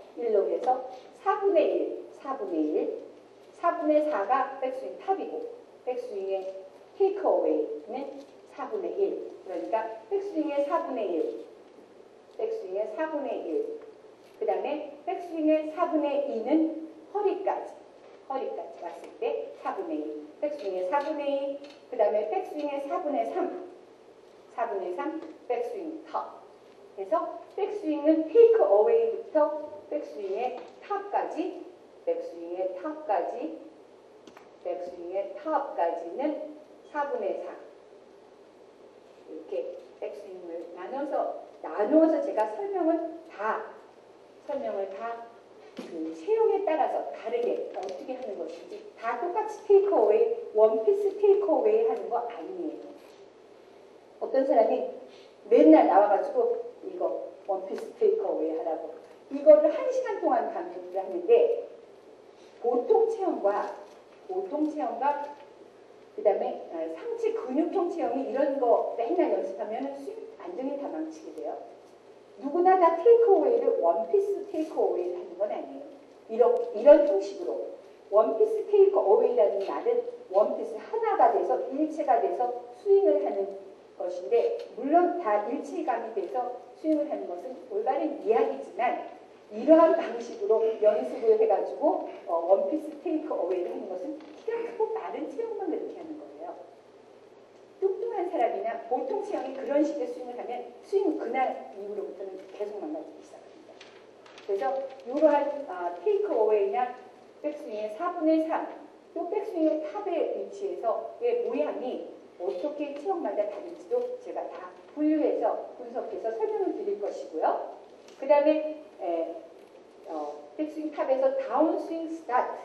4분의 4가 백스윙 탑이고 백스윙의 테이크 어웨이는 4분의 1 그러니까 백스윙의 4분의 1 그 다음에 백스윙의 4분의 2는 허리까지 왔을 때 4분의 2 백스윙의 4분의 2 그 다음에 백스윙의 4분의 3 백스윙 탑 그래서 백스윙은 테이크 어웨이부터 백스윙의 탑까지는 4분의 4 이렇게 백스윙을 나누어서 제가 설명을 다 그 체형에 따라서 다르게 어떻게 하는 것인지 다 똑같이 테이크 어웨이 원피스 테이크 어웨이 하는 거 아니에요. 어떤 사람이 맨날 나와가지고 이거 원피스 테이크 어웨이 하라고 이거를 1시간 동안 강의를 하는데 보통 체형과 그 다음에 상체 근육형 체형이 이런 거 맨날 연습하면 스윙 완전히 다 망치게 돼요. 누구나 다 테이크 어웨이를 원피스 테이크 어웨이를 하는 건 아니에요. 이런 형식으로 원피스 테이크 어웨이라는 말은 원피스 하나가 돼서 일체가 돼서 스윙을 하는 것인데 물론 다 일체감이 돼서 스윙을 하는 것은 올바른 이야기지만 이러한 방식으로 연습을 해가지고 원피스 테이크 어웨이를 하는 것은 키가 크고 마른 체형만 그렇게 하는 거예요. 뚱뚱한 사람이나 보통 체형이 그런 식의 스윙을 하면 스윙 그날 이후로부터는 계속 망가지기 시작합니다. 그래서 이러한 테이크 어웨이나 백스윙의 4분의 3, 또 백스윙의 탑의 위치에서의 모양이 어떻게 체형마다 다른지도 제가 다 분류해서 분석해서 설명을 드릴 것이고요. 그 다음에 백스윙 탑에서 다운스윙 스타트,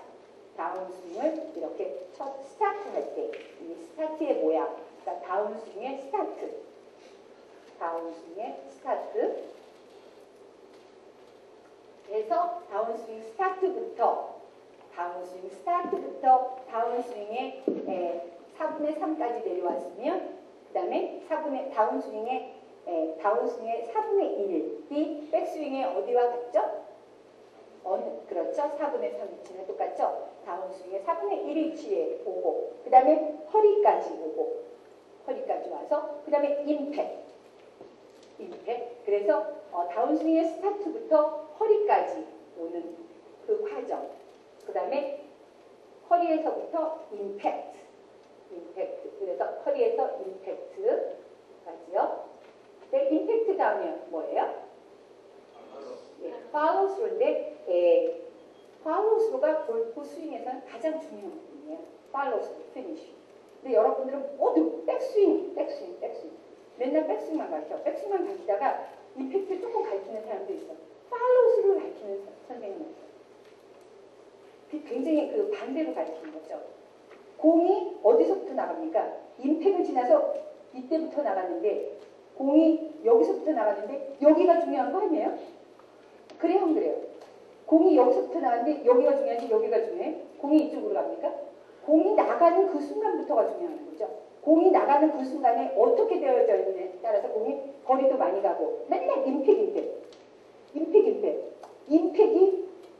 다운스윙을 이렇게 첫 스타트 할 때 이 스타트의 모양, 그러니까 다운스윙의 스타트 그래서 다운스윙 스타트부터 다운스윙의 4분의 3까지 내려왔으면 그 다음에 다운스윙의 4분의 1이 백스윙의 어디와 같죠? 그렇죠. 4분의 3 위치는 똑같죠. 다운스윙의 4분의 1 위치에 오고 그 다음에 허리까지 와서 그 다음에 임팩트 그래서 다운스윙의 스타트부터 허리까지 오는 그 과정 그 다음에 허리에서부터 임팩트 그래서 허리에서 임팩트까지요. 네, 임팩트 다음에 뭐예요? 팔로우 스루인데 팔로우 스루가 골프 스윙에서는 가장 중요한 부분이에요. 팔로우 스루 피니쉬. 근데 여러분들은 모두 백스윙 맨날 백스윙만 가르쳐. 백스윙만 가르치다가 임팩트 조금 가르치는 사람도 있어. 팔로우 스루를 가르치는 선생님은 있어. 굉장히 그 반대로 가르치는 거죠. 공이 어디서부터 나갑니까? 임팩을 지나서 이때부터 나갔는데 공이 여기서부터 나갔는데 여기가 중요한 거 아니에요? 그래요, 안 그래요? 공이 여기서부터 나갔는데 여기가 중요한지 여기가 중요해? 공이 이쪽으로 갑니까? 공이 나가는 그 순간부터가 중요한 거죠. 공이 나가는 그 순간에 어떻게 되어져 있느냐에 따라서 공이 거리도 많이 가고 맨날 임팩이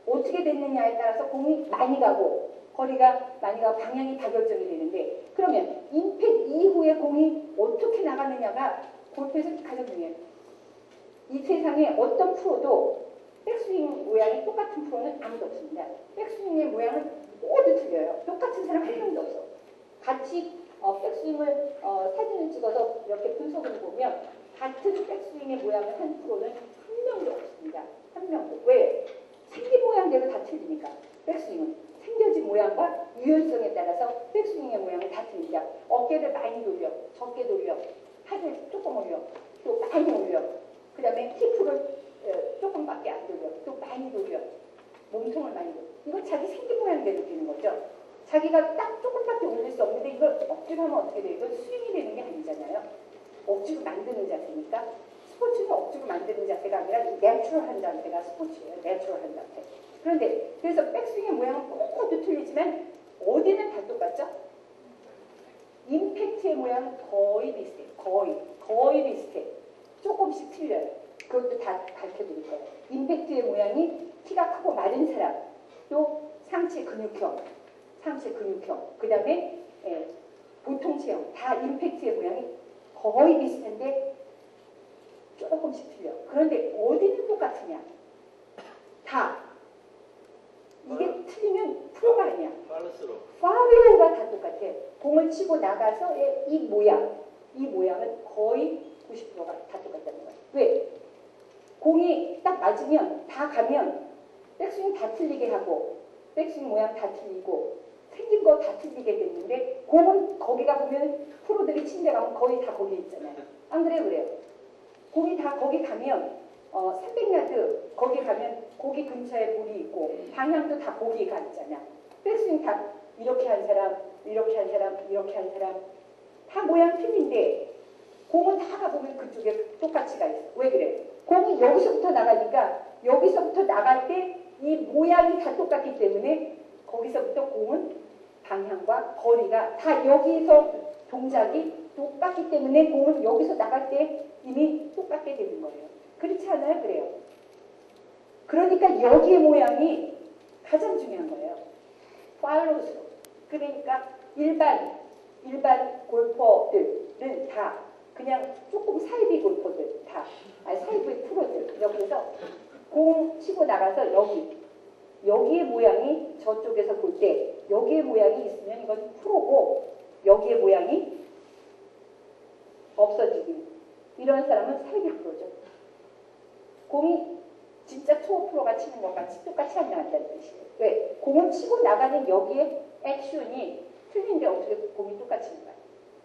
어떻게 됐느냐에 따라서 공이 많이 가고 거리가 많이 가고 방향이 다 결정이 되는데 그러면 임팩 이후에 공이 어떻게 나가느냐가 골프에서 가장 중요해요. 이 세상에 어떤 프로도 백스윙 모양이 똑같은 프로는 아무도 없습니다. 백스윙의 모양은 모두 틀려요. 똑같은 사람 한 명도 없어. 같이 백스윙을 사진을 찍어서 이렇게 분석을 보면 같은 백스윙의 모양을 한 프로는 한 명도 없습니다. 한 명도. 왜? 생긴 모양대로 다 틀리니까. 백스윙은 생겨진 모양과 유연성에 따라서 백스윙의 모양이 다 틀립니다. 어깨를 많이 돌려, 적게 돌려, 팔을 조금 올려, 또 많이 올려. 그 다음에 히프를 조금밖에 안 돌려, 또 많이 돌려, 몸통을 많이 돌려. 이건 자기 생긴 모양대로 되는 거죠. 자기가 딱 조금밖에 올릴 수 없는데 이걸 억지로 하면 어떻게 돼요? 이건 스윙이 되는 게 아니잖아요. 억지로 만드는 자세니까. 스포츠는 억지로 만드는 자세가 아니라 내추럴한 자세가 스포츠예요. 내추럴한 자세. 그런데 그래서 백스윙의 모양은 모두 틀리지만 어디는 다 똑같죠? 임팩트의 모양은 거의 비슷해. 거의 비슷해. 조금씩 틀려요. 그것도 다 밝혀드릴 거예요. 임팩트의 모양이 키가 크고 마른 사람, 또 상체 근육형, 그 다음에 보통 체형, 다 임팩트의 모양이 거의 비슷한데 조금씩 틀려. 그런데 어디는 똑같으냐? 다. 이게 틀리면 프로가 아니야. 파울로가 다 똑같아. 공을 치고 나가서의 이 모양은 거의 90%가 다 똑같다는 거야. 왜? 공이 딱 맞으면 다 가면 백스윙 다 틀리게 하고 백스윙 모양 다 틀리고 생긴 거 다 틀리게 됐는데 공은 거기가 보면 프로들이 친 데 가면 거의 다 거기 있잖아요. 안 그래요? 그래요. 공이 다 거기 가면 300야드 거기 가면 거기 근처에 볼이 있고 방향도 다 거기에 가 있잖아. 백스윙 다 이렇게 한 사람, 이렇게 한 사람, 이렇게 한 사람 다 모양 틀린데 공은 다 가보면 그쪽에 똑같이 가 있어. 왜 그래? 공이 여기서부터 나가니까 여기서부터 나갈 때 이 모양이 다 똑같기 때문에 거기서부터 공은 방향과 거리가 다 여기서 동작이 똑같기 때문에 공은 여기서 나갈 때 이미 똑같게 되는 거예요. 그렇지 않아요? 그래요. 그러니까 여기의 모양이 가장 중요한 거예요. 팔로우스로. 그러니까 일반 골퍼들은 다 그냥 조금 사이비 골퍼들 다 사이비 프로들 여기서 공 치고 나가서 여기의 모양이 저쪽에서 볼 때 여기의 모양이 있으면 이건 프로고 여기의 모양이 없어지기 이런 사람은 사이비 프로죠. 공이 진짜 투어 프로가 치는 것 같이 똑같이 안 나간다는 뜻이에요. 왜? 공을 치고 나가는 여기에 액션이 틀린데 어떻게 공이 똑같이 나가요?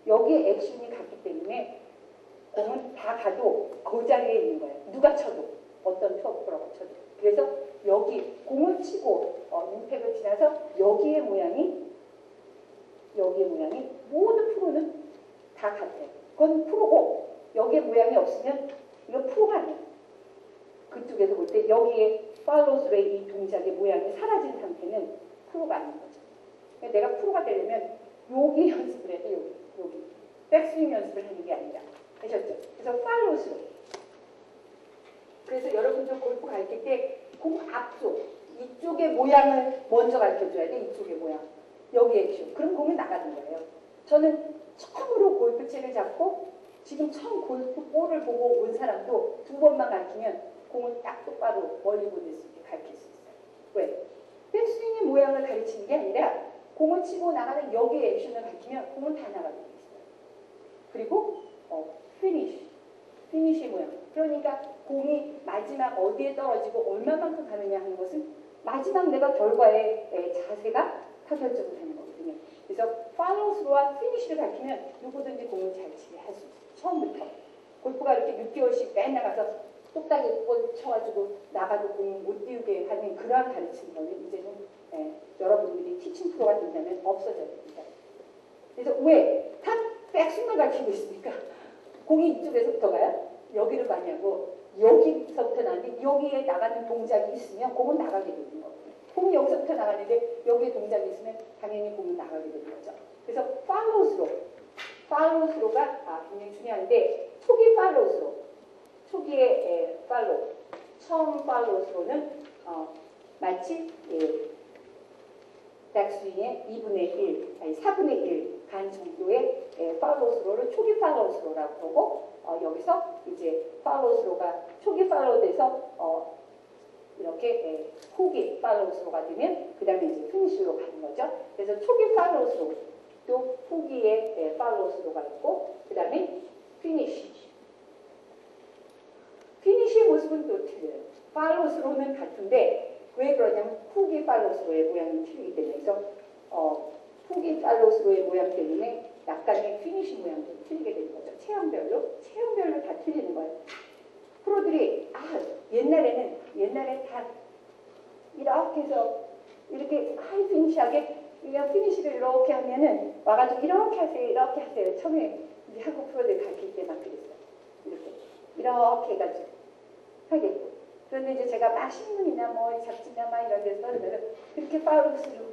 여기에 액션이 갔기 때문에 공은 다 가도 그 자리에 있는 거예요. 누가 쳐도 어떤 투어 프로가 쳐도. 그래서 여기 공을 치고 임팩을 지나서 여기의 모양이 모든 프로는 다 같아요. 그건 프로고 여기에 모양이 없으면 이건 프로가 아니에요. 그쪽에서 볼 때 여기에 팔로우스루의 이 동작의 모양이 사라진 상태는 프로가 아닌 거죠. 그러니까 내가 프로가 되려면 여기 연습을 해야 돼. 여기 백스윙 연습을 하는 게 아니라 아셨죠? 그래서 팔로우스루. 그래서 여러분들 골프 가르칠 때 공 앞쪽 이쪽의 모양을 먼저 가르쳐줘야 돼. 이쪽의 모양. 여기 액션. 그럼 공이 나가는 거예요. 저는 처음으로 골프채를 잡고 지금 처음 골프 볼을 보고 온 사람도 2번만 가르치면 공을 딱 똑바로 멀리 보낼 수 있게 가르칠 수 있어요. 왜? 백스윙의 모양을 가르치는 게 아니라 공을 치고 나가는 여기의 액션을 가르치면 공은 다 나가게 돼 있어요. 그리고 피니쉬의 모양. 그러니까 공이 마지막 어디에 떨어지고 얼마만큼 가느냐 하는 것은 마지막 내가 결과의 자세가 다 결정을 하는 거거든요. 그래서 팔로우스루와 피니쉬를 가르치면 누구든지 공을 잘 치게 할 수 있어요. 처음부터. 골프가 이렇게 6개월씩 맨날 가서 똑딱이 볼 쳐가지고 나가도 공 못 띄우게 하는 그러한 가르치는 거는 이제는 여러분들이 티칭 프로가 된다면 없어져야 됩니다. 그래서 왜? 다 백스윙만 가르치고 있으니까 공이 이쪽에서부터 가요? 여기를 가냐고 여기서부터 나는데 여기에 나가는 동작이 있으면 공은 나가게 되는 거예요. 공이 여기서부터 나가는데 여기에 동작이 있으면 당연히 공이 나가게 되는 거죠. 그래서 팔로우스로가 굉장히 중요한데 초기 팔로우스로, 초기의 팔로우, 처음 팔로우스로는 마치 백스윙의 2분의 1, 아니 4분의 1 간 정도의 팔로우스로를 초기 팔로우스로라고 그러고 여기서 이제 팔로우스로가 초기 팔로우돼서 이렇게 후기 팔로우스로가 되면 그 다음에 이제 피니쉬로 가는 거죠. 그래서 초기 팔로우스로 또 후기에 팔로우스로가 있고 그 다음에 피니쉬. 피니쉬의 모습은 또 틀려요. 팔로우스로는 같은데 왜 그러냐면 후기 팔로우스로의 모양이 틀리기 때문에 그래서 후기 팔로우스로의 모양 때문에 약간의 피니쉬 모양도 틀리게 되는 거죠. 체형별로 다 틀리는 거예요. 프로들이 옛날에 다 이렇게 해서 이렇게 하이 피니시하게 그냥 피니시를 이렇게 하면은 와가지고 이렇게 하세요. 처음에 우리 한국 프로들 가르칠 때 막 그랬어요. 이렇게 해가지고 하겠고. 그런데 이제 제가 막 신문이나 뭐 잡지나 막 이런 데서 그러면 그렇게 팔로우스로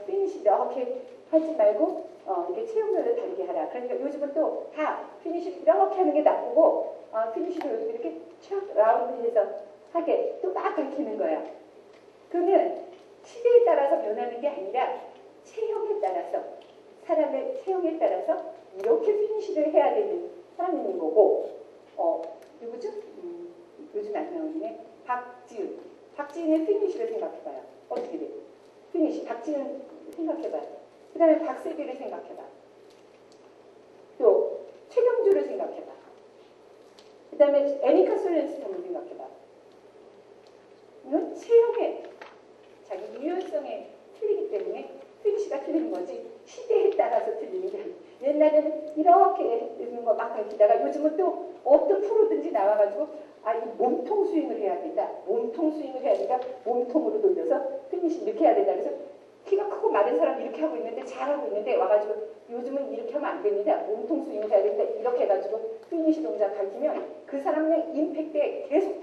피니시 이렇게 하지 말고 이렇게 체형별로 다르게 하라. 그러니까 요즘은 또 다 피니시 이렇게 하는 게 나쁘고 피니시를 요즘 이렇게 촥 라운드해서 하게 또 막 가르치는 거야. 그러면 시대에 따라서 변하는 게 아니라 체형에 따라서 사람의 체형에 따라서 이렇게 피니시를 해야 되는 사람이 있는 거고 누구죠? 요즘 안 나오네. 박지은의 피니시를 생각해봐요. 어떻게 돼? 피니시 박지은 생각해봐요. 그 다음에 박세비를 생각해봐. 또 최경주를 생각해봐. 그 다음에 애니카 솔렌스를 한번 생각해봐. 이건 체형에 자기 유연성에 틀리기 때문에 피니시가 틀리는 거지 시대에 따라서 틀리는 게 아니에요. 옛날에는 이렇게 있는 거 막 가르치다가 요즘은 또 어떤 프로든지 나와가지고 이 몸통 스윙을 해야 된다. 몸통 스윙을 해야 된다. 몸통으로 돌려서 피니시 이렇게 해야 된다. 그래서 키가 크고 마른 사람이 이렇게 하고 있는데 잘하고 있는데 와가지고 요즘은 이렇게 하면 안 됩니다. 몸통 스윙을 해야 된다. 이렇게 해가지고 피니시 동작 가르치면 그 사람의 임팩트에 계속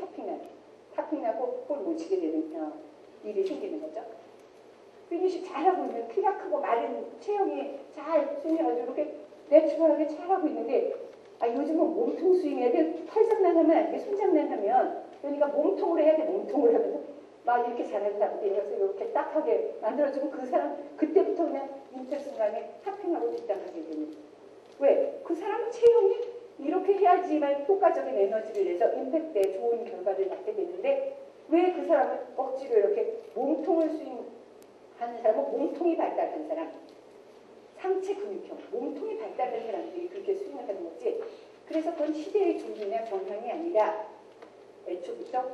탑핑나고 볼 못 치게 되는 일이 생기는 거죠. 피니시 잘하고 있는 키가 크고 마른 체형이 잘 스윙해가지고 이렇게 내추럴하게 잘하고 있는데 요즘은 몸통 스윙해야 돼. 팔장난하면 안 돼. 손장난하면 그러니까 몸통으로 해야 돼. 몸통으로 하면서 막 이렇게 잘하는 사람들이 이래서 이렇게 딱하게 만들어주고 그 사람 그때부터 그냥 인터 순간에 탑핑하고 뒷담하게 되는 왜? 그 사람 체형이 이렇게 해야지만 효과적인 에너지를 내서 임팩트에 좋은 결과를 낳게 되는데 왜 그 사람은 억지로 이렇게 몸통을 스윙하는 사람은 몸통이 발달한 사람 상체 근육형, 몸통이 발달된 사람들이 그렇게 스윙을 하는 거지. 그래서 그건 시대의 종류나 정상이 아니라 애초부터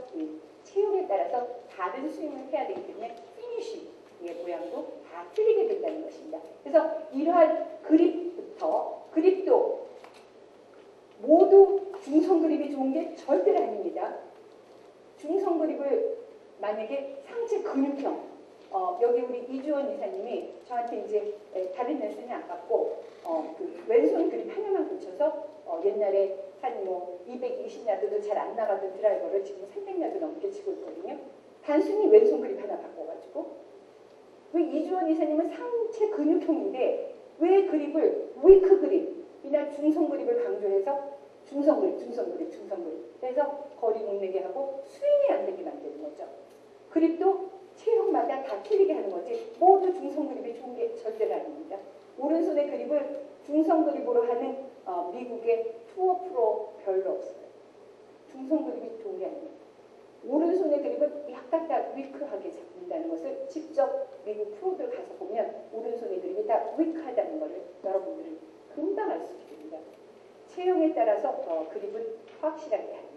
체형에 따라서 다른 스윙을 해야 되기 때문에 피니쉬의 모양도 다 틀리게 된다는 것입니다. 그래서 이러한 그립도 모두 중성 그립이 좋은 게 절대 아닙니다. 중성 그립을 만약에 상체 근육형 여기 우리 이주원 이사님이 저한테 이제 다른 레슨이 안 받고 그 왼손 그립 하나만 고쳐서 옛날에 한 220야드도 잘 안 나가던 드라이버를 지금 300야드 넘게 치고 있거든요. 단순히 왼손 그립 하나 바꿔가지고 왜 이주원 이사님은 상체 근육형인데 왜 그립을 위크 그립이나 중성 그립을 강조해서 중성 그립 그래서 거리 못 내게 하고 스윙이 안 되게 만드는 거죠. 그립도 체형마다 다 틀리게 하는 거지 모두 중성 그립이 좋은 게 절대로 아닙니다. 오른손의 그립을 중성 그립으로 하는 미국의 투어 프로 별로 없어요. 중성 그립이 좋은 게 아닙니다. 오른손의 그립은 약간 다 위크하게 잡는다는 것을 직접 미국 프로들 가서 보면 오른손의 그립이 다 위크하다는 것을 여러분들은 금방 알 수 있게 됩니다. 체형에 따라서 그립은 확실하게 합니다.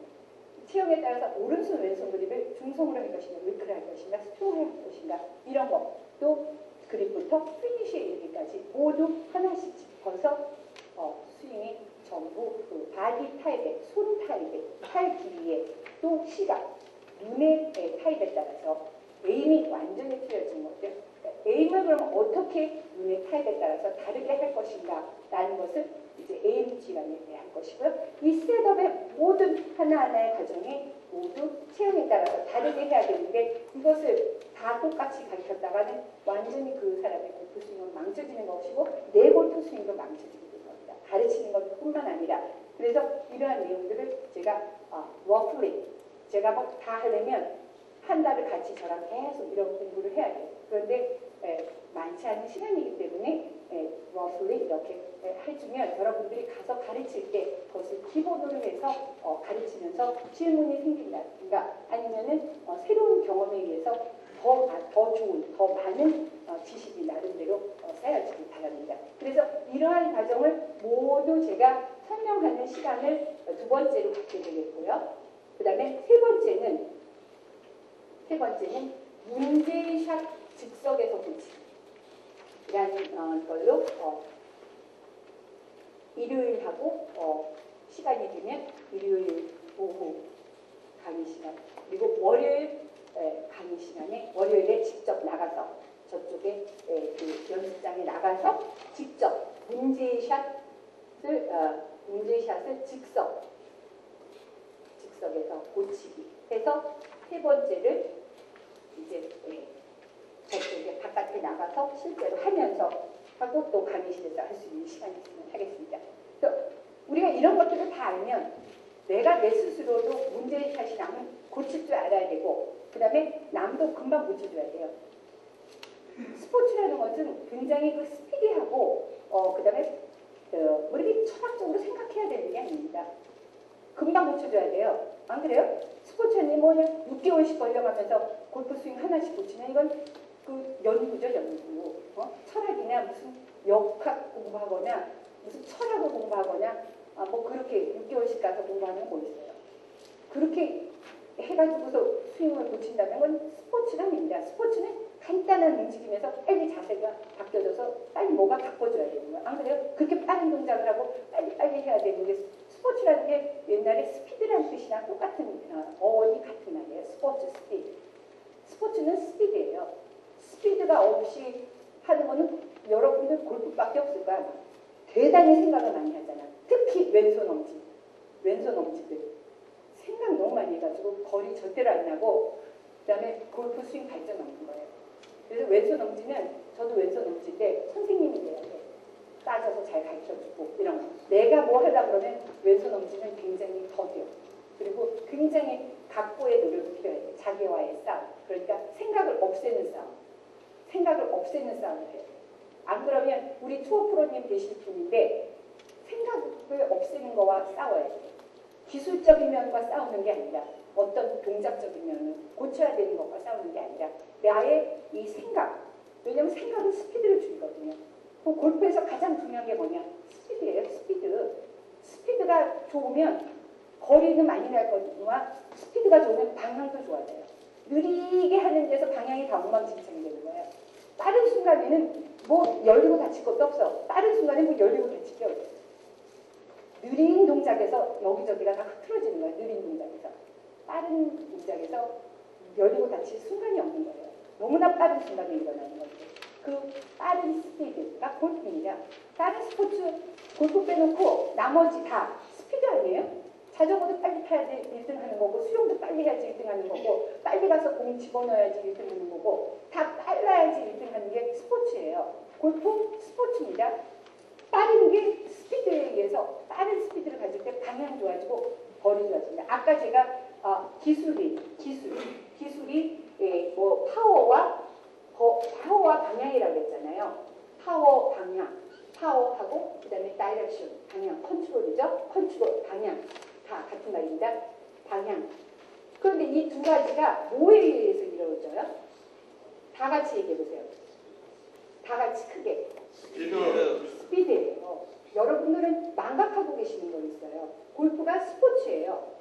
체형에 따라서 오른손 왼손 그립을 중성으로 할 것인가 위크를 할 것인가 스트로크를 할 것인가 이런 거 또 그립부터 피니쉬에 이르기까지 모두 하나씩 짚어서 스윙이 전부 그 바디 타입에 손 타입에 팔 길이에 또 시각 눈의 타입에 따라서 에임이 완전히 틀려진 거죠. 그러니까 에임을 그럼 어떻게 눈의 타입에 따라서 다르게 할 것인가 라는 것을 이제 에임 기간에 대한 것이고요. 이 셋업의 모든 하나하나의 과정이 모두 체형에 따라서 다르게 해야 되는데 이것을 다 똑같이 가르쳤다가는 완전히 그 사람의 골프 스윙은 망쳐지는 것이고 내 골프 스윙도 망쳐지게 되는 겁니다. 가르치는 것뿐만 아니라 그래서 이러한 내용들을 제가 roughly 제가 뭐 다 하려면 한 달을 같이 저랑 계속 이런 공부를 해야 돼요. 그런데 많지 않은 시간이기 때문에 roughly 이렇게 해주면 여러분들이 가서 가르칠 때 그것을 기본으로 해서 가르치면서 질문이 생긴다든가 아니면은 새로운 경험에 의해서 더 좋은, 더 많은 지식이 나름대로 쌓여지기 바랍니다. 그래서 이러한 과정을 모두 제가 설명하는 시간을 두 번째로 갖게 되겠고요. 그 다음에 세 번째는 문제샷 즉석에서 고치기라는 걸로 일요일하고 시간이 되면 일요일 오후 강의 시간 그리고 월요일 강의 시간에 월요일에 직접 나가서 저쪽에 그 연습장에 나가서 직접 문제샷을 즉석에서 고치기 해서 세 번째를 이제 저쪽에 바깥에 나가서 실제로 하면서 하고 또 강의실에서 할 수 있는 시간이 있으면 하겠습니다. 그래서 우리가 이런 것들을 다 알면 내가 내 스스로도 문제샷이 나면 고칠 줄 알아야 되고 그 다음에 남도 금방 고쳐줘야 돼요. 스포츠라는 것은 굉장히 그 스피디하고 그 다음에 우리가 철학적으로 생각해야 되는 게 아닙니다. 금방 고쳐줘야 돼요. 안 그래요? 스포츠는 뭐냐 6개월씩 걸려가면서 골프 스윙 하나씩 고치는 이건 그 연구죠, 연구. 철학이나 무슨 역학 공부하거나 무슨 철학을 공부하거나 뭐 그렇게 6개월씩 가서 공부하는 거 있어요. 그렇게 해가지고서 스윙을 고친다는 건 스포츠가 아닙니다. 스포츠는 간단한 움직임에서 빨리 자세가 바뀌어져서 빨리 뭐가 바꿔줘야 되는 거예요. 안 그래요? 그렇게 빠른 동작을 하고 빨리 해야 되는 게 스포츠라는 게 옛날에 스피드라는 뜻이랑 똑같은 어원이 같은 말이에요. 스포츠 스피드. 스포츠는 스피드예요. 스피드가 없이 하는 거는 여러분들 골프밖에 없을 거야. 대단히 생각을 많이 하잖아. 특히 왼손 엄지들. 생각 너무 많이 해가지고 거리 절대로 안 나고 그 다음에 골프 스윙 발전 없는 거예요. 그래서 왼손 엄지는 저도 왼손 엄지인데 선생님이 돼야 돼. 따져서 잘 가르쳐주고 이런 거. 내가 뭐 하다 그러면 왼손 엄지는 굉장히 더뎌. 그리고 굉장히 각고의 노력이 필요해야 돼. 자기와의 싸움. 그러니까 생각을 없애는 싸움을 해야 돼. 안 그러면 우리 투어 프로님 되실 분인데 생각을 없애는 거와 싸워야 돼. 기술적인 면과 싸우는 게 아니라 어떤 동작적인 면을 고쳐야 되는 것과 싸우는 게 아니라 나의 이 생각. 왜냐면 생각은 스피드를 줄이거든요. 그 골프에서 가장 중요한 게 뭐냐? 스피드예요. 스피드가 좋으면 거리는 많이 날 거지만 스피드가 좋으면 방향도 좋아져요. 느리게 하는 데서 방향이 다 엉망진창이 되는 거예요. 빠른 순간에는 뭐 열리고 닫힐 것도 없어. 빠른 순간에 뭐 열리고 닫힐 게 없어. 느린 동작에서 여기저기가 다 흐트러지는 거예요. 느린 동작에서. 빠른 동작에서 열리고 닫힐 순간이 없는 거예요. 너무나 빠른 순간에 일어나는 거죠. 그 빠른 스피드가 골프입니다. 다른 스포츠 골프 빼놓고 나머지 다 스피드 아니에요? 자전거도 빨리 타야지 1등 하는 거고 수영도 빨리 해야지 1등 하는 거고 빨리 가서 공 집어넣어야지 1등 하는 거고 다 빨라야지 1등 하는 게 스포츠예요. 골프 스포츠입니다. 빠른 게 스피드에 의해서 빠른 스피드를 가질 때 방향 좋아지고 거리 좋아집니다. 아까 제가 기술이 뭐 파워와 방향이라고 했잖아요. 파워하고 그다음에 다이렉션, 방향, 컨트롤이죠. 컨트롤, 방향 다 같은 말입니다. 방향. 그런데 이 두 가지가 뭐에 의해서 이루어져요? 다 같이 얘기해 보세요. 다 같이 크게. 스피드예요. 여러분들은 망각하고 계시는 거 있어요. 골프가 스포츠예요.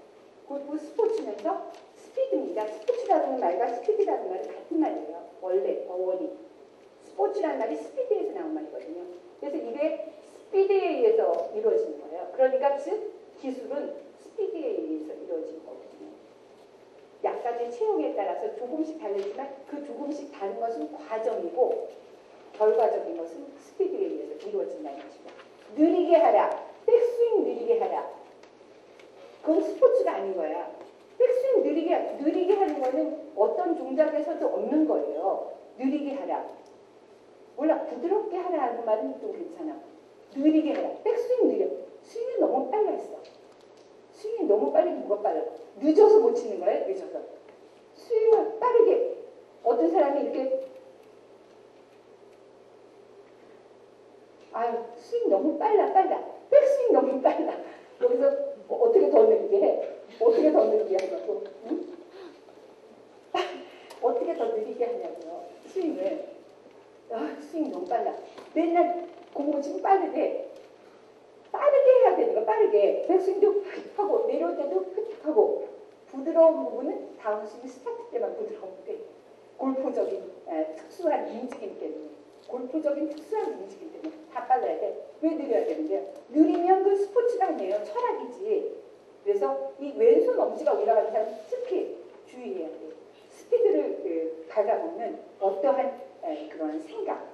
골프 스포츠면서 스피드입니다. 스포츠라는 말과 스피드라는 말은 같은 말이에요. 원래 어원이. 스포츠라는 말이 스피드에서 나온 말이거든요. 그래서 이게 스피드에 의해서 이루어지는 거예요. 그러니까 즉 기술은 스피드에 의해서 이루어지는 거거든요. 약간의 체형에 따라서 조금씩 다르지만 그 조금씩 다른 것은 과정이고 결과적인 것은 스피드에 의해서 이루어진다는 것입니다. 느리게 하라. 백스윙 느리게 하라. 그건 스포츠가 아닌 거야. 백스윙 느리게 하는 거는 어떤 동작에서도 없는 거예요. 느리게 하라. 몰라, 부드럽게 하라 하는 말은 좀 괜찮아. 느리게 하라. 백스윙 느려. 스윙이 너무 빨라 했어. 스윙이 너무 빠르게 뭐가 빨라? 늦어서 못 치는 거예요. 늦어서. 스윙을 빠르게. 어떤 사람이 이렇게 아유, 스윙 너무 빨라. 백스윙 너무 빨라. 여기서 뭐 어떻게 더 느리게 해? 어떻게 더 느리게 하냐고. 응? 어떻게 더 느리게 하냐고요. 스윙을. 스윙 너무 빨라. 맨날 공부 지금 빠르게 해야 되는 거. 빠르게. 백스윙도 하고 내려올 때도 하고 부드러운 부분은 다운스윙 스타트 때만 부드러운 게 골프적인 특수한 움직임 때문에 골프적인 특수한 움직임 때문에 다 빨라야 돼. 왜 느려야 되는데요? 느리면 그 스포츠가 아니에요. 철학이지. 그래서 이 왼손 엄지가 올라가는 사람 특히 주의해야 돼요. 스피드를 갉아먹는 어떠한 그런 생각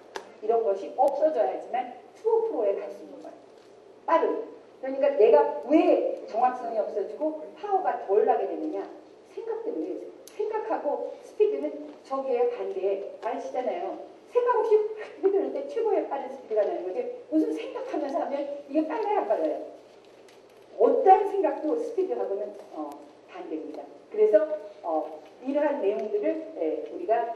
이런 것이 없어져야지만 투어 프로에 갈 수 있는 거예요. 빠름. 그러니까 내가 왜 정확성이 없어지고 파워가 덜 나게 되느냐? 생각 때문에. 생각하고 스피드는 저기에 반대에 아시잖아요. 생각 없이 휘두를 때 최고의 빠른 스피드가 나는 거지. 무슨 생각하면서 하면 이게 빨라요, 안 빨라요? 어떠한 생각도 스피드하고는 반대입니다. 그래서 이러한 내용들을 우리가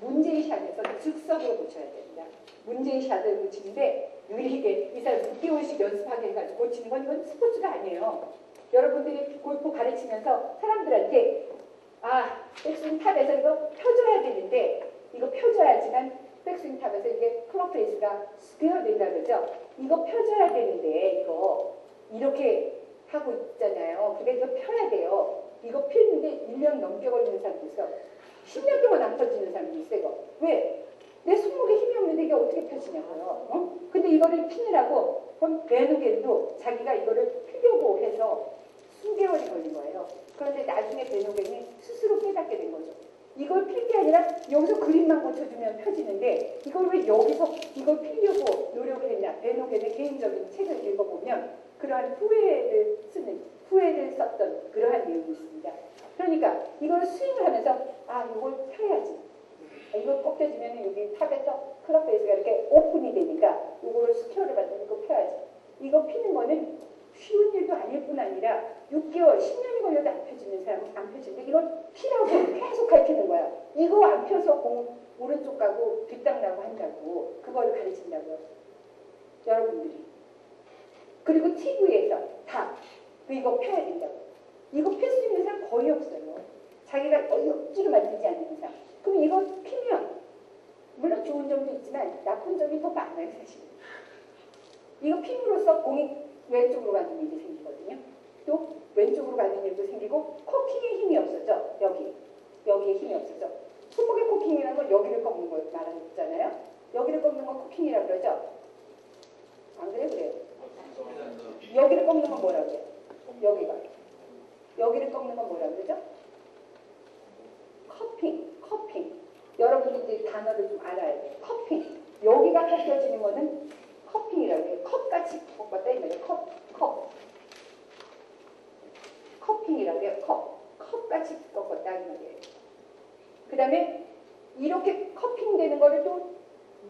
문제의식에서 즉석으로 고쳐야 됩니다. 문제의식을 고치는데 느리게 이 사람 6개월씩 연습하게 해가지고 고치는 건 이건 스포츠가 아니에요. 여러분들이 골프 가르치면서 사람들한테 백스윙 탑에서 이거 펴줘야 되는데 이거 펴줘야지만 백스윙 탑에서 이게 클럽 페이스가 스퀘어 된다 그러죠. 이거 펴줘야 되는데 이거 이렇게 하고 있잖아요. 근데 이거 펴야 돼요. 이거 피는데 1년 넘게 걸리는 사람도 있어. 10년 동안 안 펴지는 사람도 있어. 이거. 왜? 내 손목에 힘이 없는데 이게 어떻게 펴지냐고요. 근데 이거를 피느라고 그럼 베노겐도 자기가 이거를 피려고 해서 수개월이 걸린 거예요. 그런데 나중에 베노겐이 스스로 깨닫게 된 거죠. 이걸 필 게 아니라 여기서 그림만 고쳐주면 펴지는데 이걸 왜 여기서 이걸 피려고 노력을 했냐. 베노겐의 개인적인 책을 읽어보면 그러한 후회를 썼던 그러한 내용이 있습니다. 그러니까 이걸 스윙을 하면서 이걸 펴야지. 이걸 꺾여주면 여기 탑에서 클럽 베이스가 이렇게 오픈이 되니까 이거를 스퀘어를 만들고 펴야지. 이거 피는 거는 쉬운 일도 아닐 뿐 아니라 6개월, 10년이 걸려도 안 펴지는 사람은 안 펴지는데 이걸 피라고 계속 가르치는 거야. 이거 안 펴서 공 오른쪽 가고 뒷땅 나고 한다고 그거를 가르친다고요. 여러분들이. 그리고 TV에서 다 이거 펴야 된다고. 이거 펼 수 있는 사람 거의 없어요. 자기가 억지로 만들지 않는 사람. 그럼 이거 피면 물론 좋은 점도 있지만 나쁜 점이 더 많아요. 사실. 이거 핀으로써 공이 왼쪽으로 가는 일이 생기거든요. 또 왼쪽으로 가는 일도 생기고 코킹에 힘이 없어져. 여기에 힘이 없어져. 손목의 코킹이라는 건 여기를 꺾는 걸 말하잖아요. 여기를 꺾는 건 코킹이라고 그러죠. 안 그래요? 그래요. 여기를 꺾는 건 뭐라고 그래요? 여기를 꺾는 건 뭐라고 그러죠? 커핑. 여러분들이 단어를 좀 알아야 돼요. 커핑. 여기가 꺾여지는 거는 커핑이라고 해요. 컵같이 꺾었다 이 말이에요. 커핑이라고 해요. 컵같이 꺾었다 이 말이에요. 그 다음에 이렇게 커핑 되는 거를 또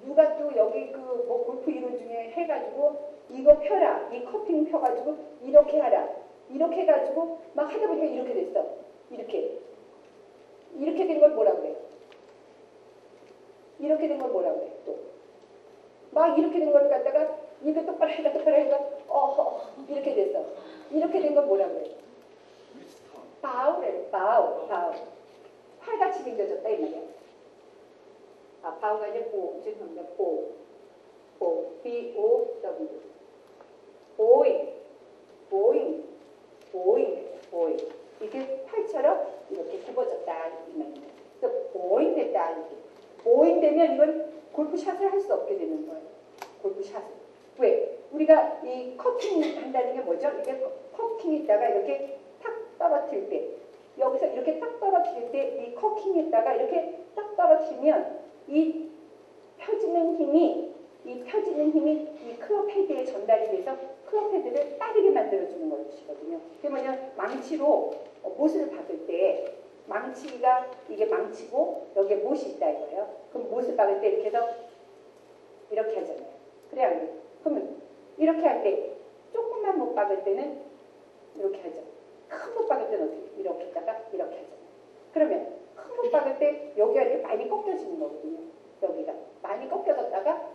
누가 또 여기 뭐 골프 이론 중에 해가지고 이거 펴라. 이 커핑 펴가지고 이렇게 하라. 이렇게 해가지고 막 하다 보니까 이렇게 됐어. 이렇게 된 걸 뭐라고 그래요? 이렇게 된 걸 뭐라고 그래요? 또. 막 이렇게 된 걸 갖다가 이거 똑바로 해가 이렇게 됐어. 이렇게 된 걸 뭐라고 그래요? 바우래. 바우. 활같이 생겨졌다 이 말이야. 바우가 이제 죄송합니다. B-O-W. 보잉. 이게 팔처럼 이렇게 굽어졌다 이 말입니다. 그래서 보잉 됐다 이렇게. 보잉 되면 이건 골프샷을 할 수 없게 되는 거예요. 골프샷을. 왜? 우리가 이 커팅 한다는 게 뭐죠? 이게 커팅이 있다가 이렇게 탁 떨어뜨릴 때 여기서 이렇게 딱 떨어뜨릴 때 이 커킹이 있다가 이렇게 딱 떨어뜨리면 이 펴지는 힘이 이 클럽 헤드에 전달이 돼서 클럽 헤드를 빠르게 만들어주는 것이거든요. 그게 뭐냐, 망치로 못을 박을 때 망치가 이게 망치고 여기에 못이 있다 이거예요. 그럼 못을 박을 때 이렇게 해서 이렇게 하잖아요. 그래야 안 돼. 그러면 이렇게 할 때 조금만 못 박을 때는 이렇게 하죠. 큰 못 박을 때는 어떻게? 이렇게 했다가 이렇게 하잖아요. 그러면 큰 못 박을 때 여기가 이렇게 많이 꺾여지는 거거든요. 여기가 많이 꺾여졌다가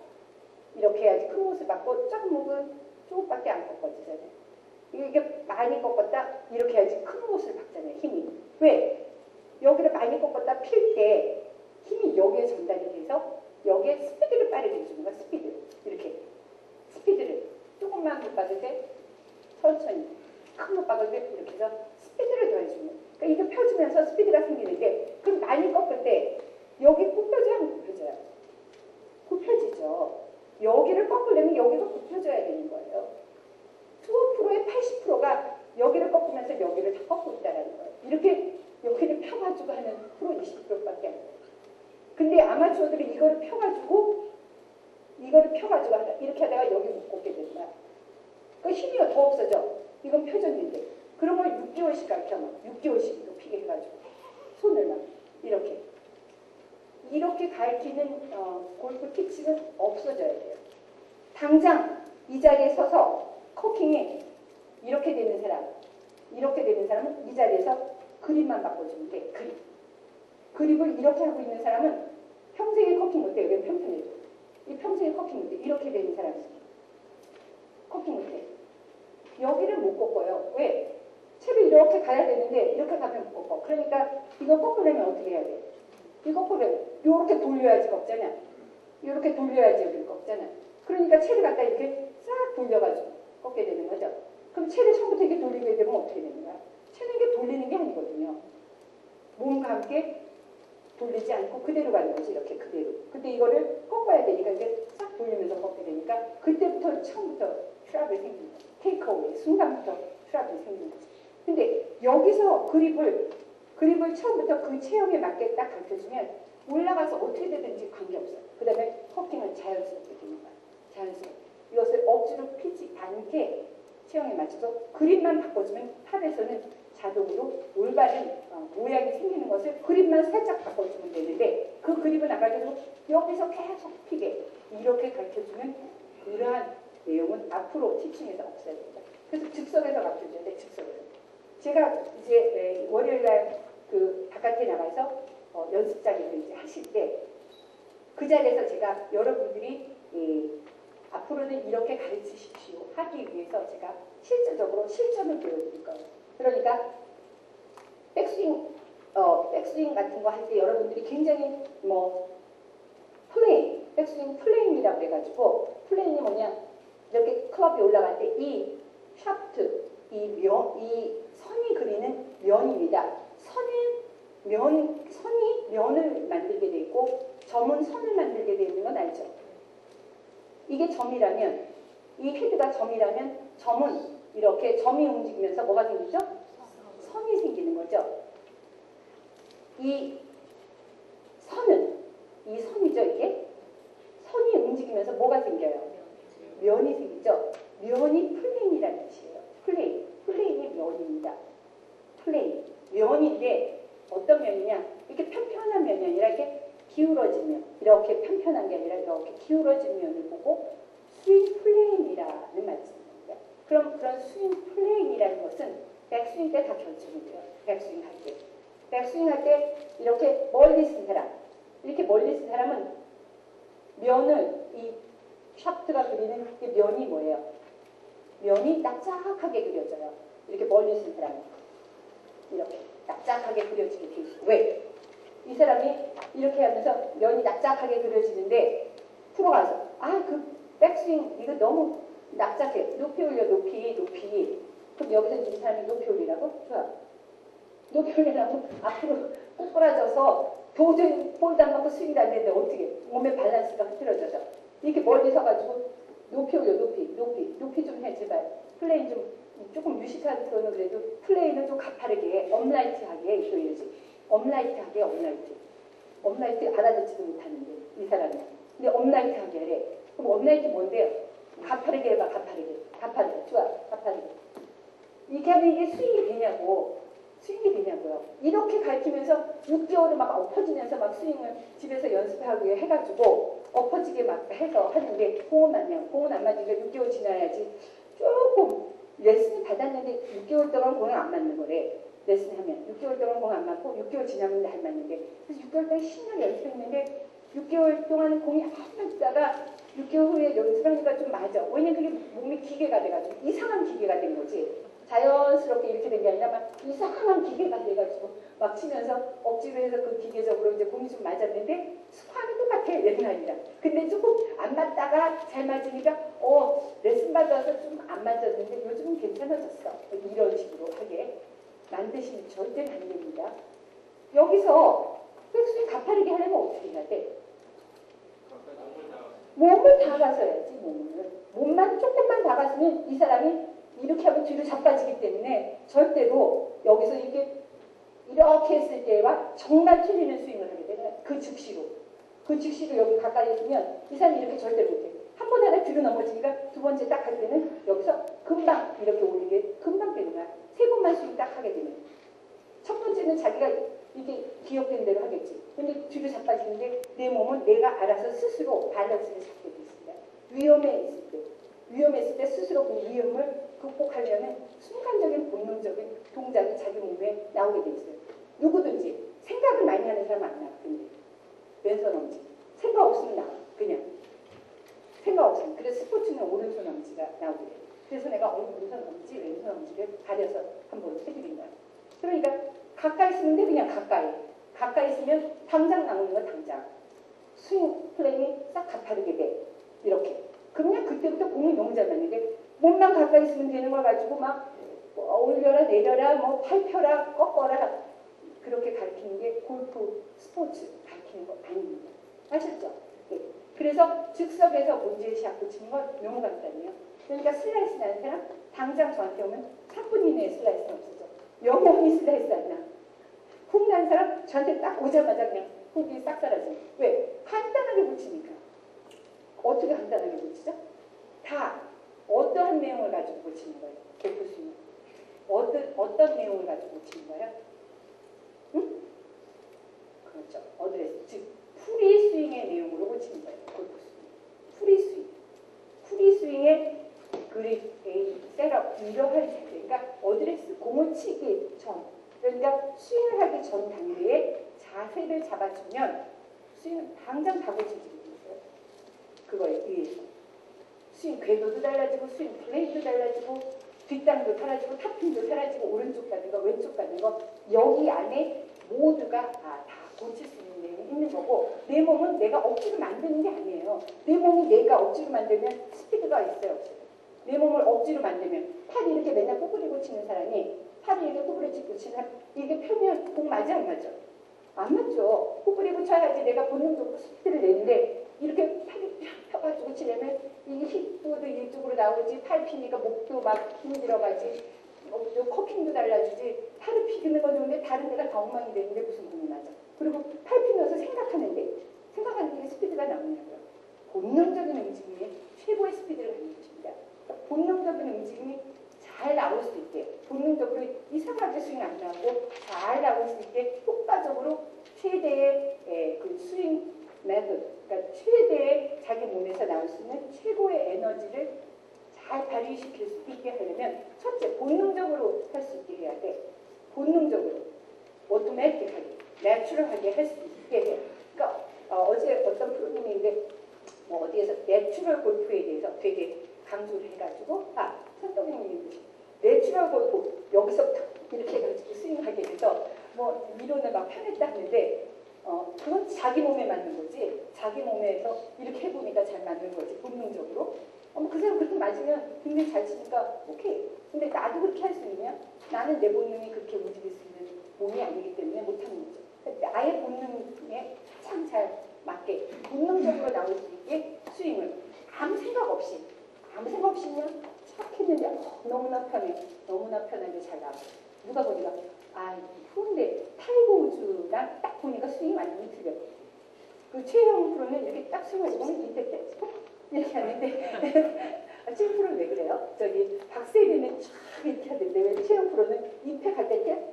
이렇게 해야지 큰 못을 박고 작은 못은 조금밖에 안 꺾어지잖아요. 이게 많이 꺾었다 이렇게 해야지 큰 못을 박잖아요. 힘이. 왜? 여기를 많이 꺾었다 필 때 힘이 여기에 전달이 돼서 여기에 스피드를 빠르게 해주는 거야. 스피드. 이렇게 스피드를 조금만 못 박을 때 천천히 큰 못 박을 때 이렇게 해서 스피드를 더해주는 거야. 그러니까 이게 펴지면서 스피드가 생기는데 그럼 많이 꺾을 때 여기 굽혀져야 안 굽혀져요? 굽혀지죠. 여기를 꺾으려면 여기가 굽혀져야 되는 거예요. 투어 프로의 80%가 여기를 꺾으면서 여기를 다 꺾고 있다는 거예요. 이렇게 여기를 펴가지고 하는 프로 20%밖에 안 돼요. 근데 아마추어들이 이거를 펴가지고 하다 이렇게 하다가 여기 못 꺾게 된다. 그 힘이 더 없어져. 이건 펴졌는데. 그런 걸 6개월씩 가르쳐면 6개월씩 높이게 해가지고 손을만 이렇게 가르치는 골프 티칭은 없어져야 돼요. 당장 이 자리에 서서 커킹이 이렇게 되는 사람은 이 자리에서 그립만 바꿔주면 돼. 그립을 이렇게 하고 있는 사람은 평생에 커킹 못해. 여기는 평생에 이 평생에 커킹 못해. 이렇게 되는 사람은 커킹 못해. 여기를 못 꺾어요. 왜? 채를 이렇게 가야 되는데 이렇게 가면 못 꺾어. 그러니까 이거 꺾으려면 어떻게 해야 돼? 이거 꺾으려면 이렇게 돌려야지 꺾잖아. 이렇게 돌려야지 여기를 꺾잖아. 그러니까 채를 갖다 이렇게 싹 돌려가지고 꺾게 되는 거죠. 그럼 채를 처음부터 이렇게 돌리게 되면 어떻게 되는 거야? 채는 이게 돌리는 게 아니거든요. 몸과 함께 돌리지 않고 그대로 가는 거지. 이렇게 그대로. 근데 이거를 꺾어야 되니까 이게 싹 돌리면서 꺾게 되니까 그때부터 처음부터 트러블이 생깁니다. 테이크어웨이 순간부터 트러블이 생기는 거죠. 근데 여기서 그립을 처음부터 그 체형에 맞게 딱 가르쳐주면 올라가서 어떻게 되든지 관계없어요. 그 다음에 커킹은 자연스럽게 되는 거예요. 자연스럽게. 이것을 억지로 피지 않게 체형에 맞춰서 그립만 바꿔주면 탑에서는 자동으로 올바른 모양이 생기는 것을 그립만 살짝 바꿔주면 되는데 그 그립은 안 가르쳐주고 여기서 계속 피게 이렇게 가르쳐주면 그러한 내용은 앞으로 티칭에서 없어야 됩니다. 그래서 즉석에서 가르쳐줘야 돼. 즉석에서. 제가 이제 월요일날 그 바깥에 나가서 연습장에서 이제 하실 때 그 자리에서 제가 여러분들이 앞으로는 이렇게 가르치십시오 하기 위해서 제가 실질적으로 실전을 보여드릴 거예요. 그러니까 백스윙 같은 거 할 때 여러분들이 굉장히 백스윙 플레인이라고 해가지고 플레인이 뭐냐 이렇게 클럽이 올라갈 때 이 샤프트 이 선이 그리는 면입니다. 선이 면을 만들게 돼 있고 점은 선을 만들게 돼 있는 건 알죠? 이게 점이라면 이 헤드가 점이라면 점은 이렇게 점이 움직이면서 뭐가 생기죠? 선이 생기는 거죠. 이 선이죠 이게? 선이 움직이면서 뭐가 생겨요? 면이 생기죠. 면이 플레인이라는 뜻이에요. 플레인이 면입니다. 면인데 어떤 면이냐? 이렇게 편편한 면이 아니라 이렇게 기울어진 면, 이렇게 편편한 게 아니라 이렇게 기울어진 면을 보고 스윙 플레인이라는 말씀입니다. 그럼 그런 스윙 플레인이라는 것은 백스윙 때 다 결정이 돼요. 백스윙 할 때 이렇게 멀리 쓴 사람은 면을 이 샤프트가 그리는 이 면이 뭐예요? 면이 납작하게 그려져요. 이렇게 멀리 쓴 사람은 이렇게 납작하게 그려지게 돼 있어요. 왜? 이 사람이 이렇게 하면서 면이 납작하게 그려지는데 프로가서 그 백스윙 이거 너무 납작해. 높이 올려 높이. 그럼 여기서 이 사람이 높이 올리라고? 좋아. 높이 올리라고 앞으로 꼬꾸라져서 도저히 볼도 안 맞고 스윙도 안 되는데 어떻게 몸의 밸런스가 흐트러져서 이렇게 멀리 서가지고 높이 올려 높이 좀 해 제발. 플레이 좀 조금 유식한 프로는 그래도 플레이는 좀 가파르게 업라이트하게 이거야지. 업라이트 알아듣지도 못하는데 이 사람은 근데 업라이트 하게 하래. 그럼 업라이트 뭔데요? 가파르게 해봐, 가파르게. 가파르게. 좋아, 가파르게. 이렇게 하면 이게 스윙이 되냐고. 스윙이 되냐고요. 이렇게 가르치면서 6개월을 막 엎어지면서 막 스윙을 집에서 연습하고 해가지고 엎어지게 막 해서 하는데 공은 맞냐? 공은 안 맞으니까 6개월 지나야지. 조금 레슨을 받았는데 6개월 동안 공은 안 맞는 거래. 레슨하면 6개월 동안 공 안 맞고 6개월 지나면 잘 맞는데 그래서 6개월 동안 신나게 연습했는데 6개월 동안 공이 안 맞다가 6개월 후에 연습하니까 좀 맞아. 왜냐면 그게 몸이 기계가 돼가지고 이상한 기계가 된 거지. 자연스럽게 이렇게 된 게 아니라 막 이상한 기계가 돼가지고 막 치면서 억지로 해서 그 기계적으로 이제 공이 좀 맞았는데 스코어는 똑같아 옛날이랑. 근데 조금 안 맞다가 잘 맞으니까 레슨 받아서 좀 안 맞았는데 요즘은 괜찮아졌어. 이런 식으로 하게 만드시면 절대 안 됩니다. 여기서 백스윙 가파르게 하려면 어떻게 해야 돼? 몸을 다 가서야지. 몸만 조금만 다 갔으면 이 사람이 이렇게 하면 뒤로 자빠지기 때문에 절대로 여기서 이렇게 했을 때와 정말 틀리는 스윙을 하게 되는 그 즉시로 여기 가까이 있으면 이 사람이 이렇게 절대 못해. 한 번 하다 뒤로 넘어지니까 두 번째 딱 할 때는 여기서 금방 이렇게 오르게 금방 되는 거야. 세 번만 스윙 딱 하게 되면 첫 번째는 자기가 이게 기억된 대로 하겠지. 근데 뒤로 자빠지는데 내 몸은 내가 알아서 스스로 밸런스를 잡게 돼 있습니다. 위험했을 때 스스로 그 위험을 극복하려는 순간적인 본능적인 동작이 자기 몸에 나오게 돼 있어요. 누구든지 생각을 많이 하는 사람 안 나와. 근데 왼손 엄지 생각 없으면 나와. 그냥 생각 없으면. 그래서 스포츠는 오른손 엄지가 나오게 돼요. 그래서 내가 오른손 엄지 왼손 엄지를 가려서 한번 해드린 거야. 그러니까 가까이 있으면 돼. 그냥 가까이 있으면 당장 나오는 거 당장 스윙 플레이이 싹 가파르게 돼. 이렇게. 그러면 그때부터 공이 너무 잘 맞는데 몸만 가까이 있으면 되는 걸 가지고 막 올려라 내려라 뭐 팔펴라 꺾어라 그렇게 가르치는 게 골프 스포츠 가르치는 거 아닙니다. 아셨죠? 네. 그래서 즉석에서 문제시작 붙이는 건 너무 간단해요. 그러니까 슬라이스 나는 사람 당장 저한테 오면 3분 이내에 슬라이스는 없어져. 영원히 슬라이스 안 나. 훅 난 사람 저한테 딱 오자마자 그냥 훅이 싹 사라져요. 왜? 간단하게 붙이니까. 어떻게 간단하게 붙이죠? 다 어떠한 내용을 가지고 붙이는 거예요? 골프 스윙. 어떤 내용을 가지고 붙이는 거예요? 응? 그렇죠. 어드레스. 즉 프리 스윙의 내용으로 붙이는 거예요. 골프 스윙. 프리 스윙의 그립, 에임, 셋업 이러한 자세. 그러니까 어드레스 공을 치기 전. 그러니까 스윙을 하기 전 단계에 자세를 잡아주면 스윙은 당장 다 고쳐지게 돼요. 그거에 의해서. 스윙 궤도도 달라지고 스윙 플레이도 달라지고 뒷땅도 사라지고 탑핑도 사라지고 오른쪽 가는 거 왼쪽 가는 거 여기 안에 모두가 다 고칠 수 있는 내용이 있는 거고 내 몸은 내가 억지로 만드는 게 아니에요. 내 몸이 내가 억지로 만들면 스피드가 있어요. 내 몸을 억지로 만들면 팔이 이렇게 맨날 꼬부리고 치는 사람이 팔이 이렇게 꼬부리고 치는 사람 이게 펴면 공 맞아 안 맞아? 안 맞죠. 꼬부리고 쳐야지 내가 본능적으로 스피드를 내는데 이렇게 팔이 펴가지고 치려면 이게 힙도 이쪽으로 나오지 팔 피니까 목도 막 힘들어가지 커킹도 달라지지 팔을 피기는 건 좋은데 다른 데가 다 엉망이 되는데 무슨 공이 맞아. 그리고 팔 피면서 생각하는 게 스피드가 나오냐고요. 본능적인 움직임이 최고의 스피드를 갖는 것입니다. 그러니까 본능적인 움직임이 잘 나올 수 있게 본능적으로 이상하게 스윙 안 나오고 잘 나올 수 있게 효과적으로 최대의 그 스윙 메소드 그러니까 최대의 자기 몸에서 나올 수 있는 최고의 에너지를 잘 발휘시킬 수 있게 하려면 첫째 본능적으로 할 수 있게 해야 돼. 본능적으로 오토매틱하게 내추럴하게 할 수 있게 해. 그러니까 어제 어떤 프로님인데 어디에서 내추럴 골프에 대해서 되게 강조를 해가지고 선동님이 내추럴 골프 여기서 이렇게 해가지고 스윙하게 돼서 뭐 이론을 막 펴냈다 하는데 그건 자기 몸에 맞는 거지. 자기 몸에서 이렇게 해보니까 잘 맞는 거지. 본능적으로. 그 사람 그렇게 맞으면 굉장히 잘 치니까 오케이. 근데 나도 그렇게 할 수 있냐? 나는 내 본능이 그렇게 움직일 수 있는 몸이 아니기 때문에 못하는 거죠. 그러니까 아예 본능에 가장 잘 맞게 본능적으로 나올 수 있게 스윙을 아무 생각 없이 그냥 착 했는데 너무나 편하게 잘 나와요. 누가 보니까 프로인데 타이거 우즈랑 딱 보니까 스윙이 완전히 틀려. 그 최영 프로는 이렇게 딱 숨을 보면 이때 때 이렇게 하는데 최영 프로는 왜 그래요? 저기 박세리는 쫙 이렇게 하는데 왜 최영 프로는 임팩할 때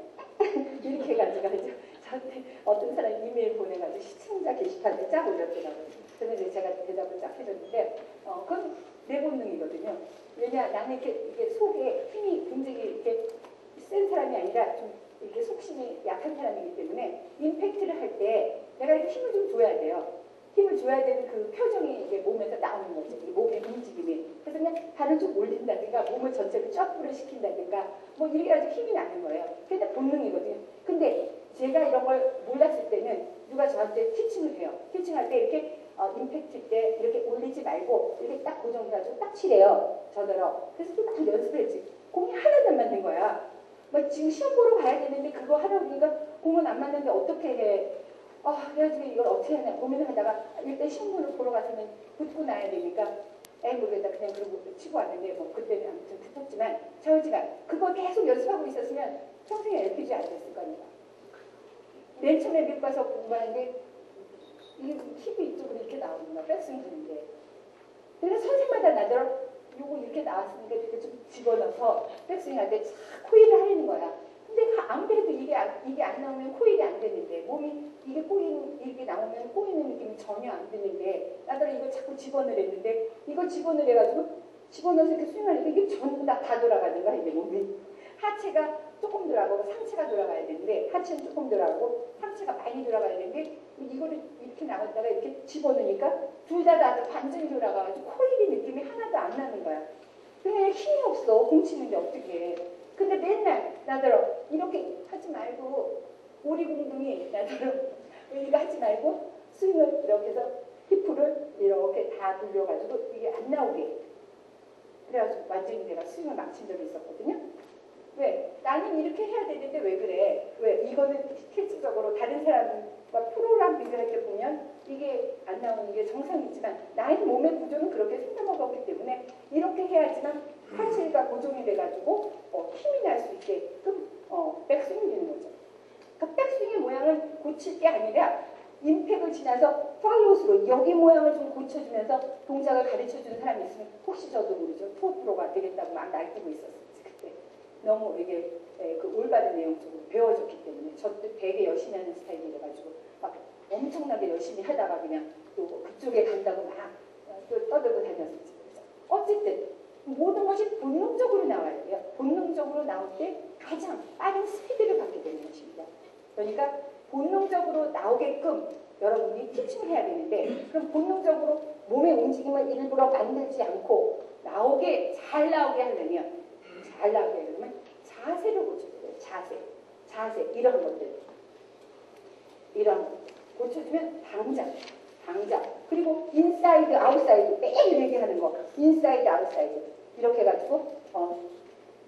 이렇게 해가지고 하죠. 저한테 어떤 사람이 이메일 보내가지고 시청자 게시판에 쫙 올렸더라고요. 그래서 이제 제가 대답을 쫙 해줬는데 그건 내 본능이거든요. 왜냐 나는 이게 속에 힘이 굉장히 이렇게 센 사람이 아니라 좀 이렇게 속심이 약한 사람이기 때문에 임팩트를 할 때 내가 이렇게 힘을 좀 줘야 돼요. 힘을 줘야 되는 그 표정이 이제 몸에서 나오는 거죠. 이 몸의 움직임이. 그래서 그냥 발을 좀 올린다든가 몸을 전체를 점프를 시킨다든가 뭐 이렇게 해가지고 힘이 나는 거예요. 그게 본능이거든요. 근데 제가 이런 걸 몰랐을 때는 누가 저한테 티칭을 해요. 티칭할 때 이렇게 임팩트 때 이렇게 올리지 말고 이렇게 딱 고정해가지고 딱 치래요. 저더러. 그래서 또 딱 연습을 했지. 공이 하나도 안 맞는 거야. 막 지금 시험 보러 가야 되는데 그거 하려고 그러니까 공은 안 맞는데 어떻게 해. 그래가지고 이걸 어떻게 하냐 고민을 하다가 일단 시험을 보러 가서는 붙고 나야 되니까 모르겠다 그냥 그러고 치고 왔는데 뭐 그때는 아무튼 붙었지만 자우지간 그거 계속 연습하고 있었으면 평생에 LPG 안 됐을 거니까. 맨 처음에 미국 가서 공부하는데 이게 힙이 이쪽으로 이렇게 나오는 거야. 백스윙 하는데. 그래서 선생마다 나더러 요거 이렇게 나왔으니까 이렇게 좀 집어넣어서 백스윙 할 때 코일을 하려는 거야. 근데 아무래도 이게 안 나오면 코일이 안 되는데 몸이 이게 이렇게 나오면 꼬이는 느낌이 전혀 안 드는데 나더러 이걸 자꾸 집어넣으랬는데 이거 집어넣어가지고 집어넣어서 이렇게 스윙하니까 이게 전부 다 돌아가는 거야. 이게 몸이. 하체가 조금 돌아가고 상체가 돌아가야 되는데 하체는 조금 돌아가고 상체가 많이 돌아가야 되는데 이거를 이렇게 나갔다가 이렇게 집어넣으니까 둘 다 완전히 돌아가가지고 코일이 느낌이 하나도 안 나는 거야. 그냥 힘이 없어. 공 치는데 어떻게 해. 근데 맨날 나더러 이렇게 하지 말고 오리공둥이 나더러 이거 하지 말고 스윙을 이렇게 해서 히프를 이렇게 다 돌려가지고 이게 안 나오게 그래가지고 완전히 내가 스윙을 망친 적이 있었거든요. 왜? 나는 이렇게 해야 되는데 왜 그래? 왜? 이거는 실질적으로 다른 사람과 프로랑 비교할 때 보면 이게 안 나오는 게 정상이지만 나의 몸의 구조는 그렇게 생겨먹었기 때문에 이렇게 해야지만 하체가 고정이 돼가지고 힘이 날 수 있게끔 백스윙이 되는 거죠. 그러니까 백스윙의 모양을 고칠 게 아니라 임팩을 지나서 팔로우스로 여기 모양을 좀 고쳐주면서 동작을 가르쳐주는 사람이 있으면 혹시 저도 모르죠. 투어 프로가 되겠다고 막 날뛰고 있었었지 그때. 너무 이게 그 올바른 내용 쪽으로 배워줬기 때문에 저도 되게 열심히 하는 스타일이라 가지고 막 엄청나게 열심히 하다가 그냥 또 그쪽에 간다고 막 또 떠들고 다녔었지. 어쨌든 모든 것이 본능적으로 나와야 돼요. 본능적으로 나올 때 가장 빠른 스피드를 갖게 되는 것입니다. 그러니까 본능적으로 나오게끔 여러분이 티칭을 해야 되는데 그럼 본능적으로 몸의 움직임을 일부러 만들지 않고 잘 나오게 하려면 자세를 고쳐야 돼요. 자세 이런 것들 고쳐주면 당장 그리고 인사이드 아웃사이드 매일 얘기하는 거 인사이드 아웃사이드 이렇게 해가지고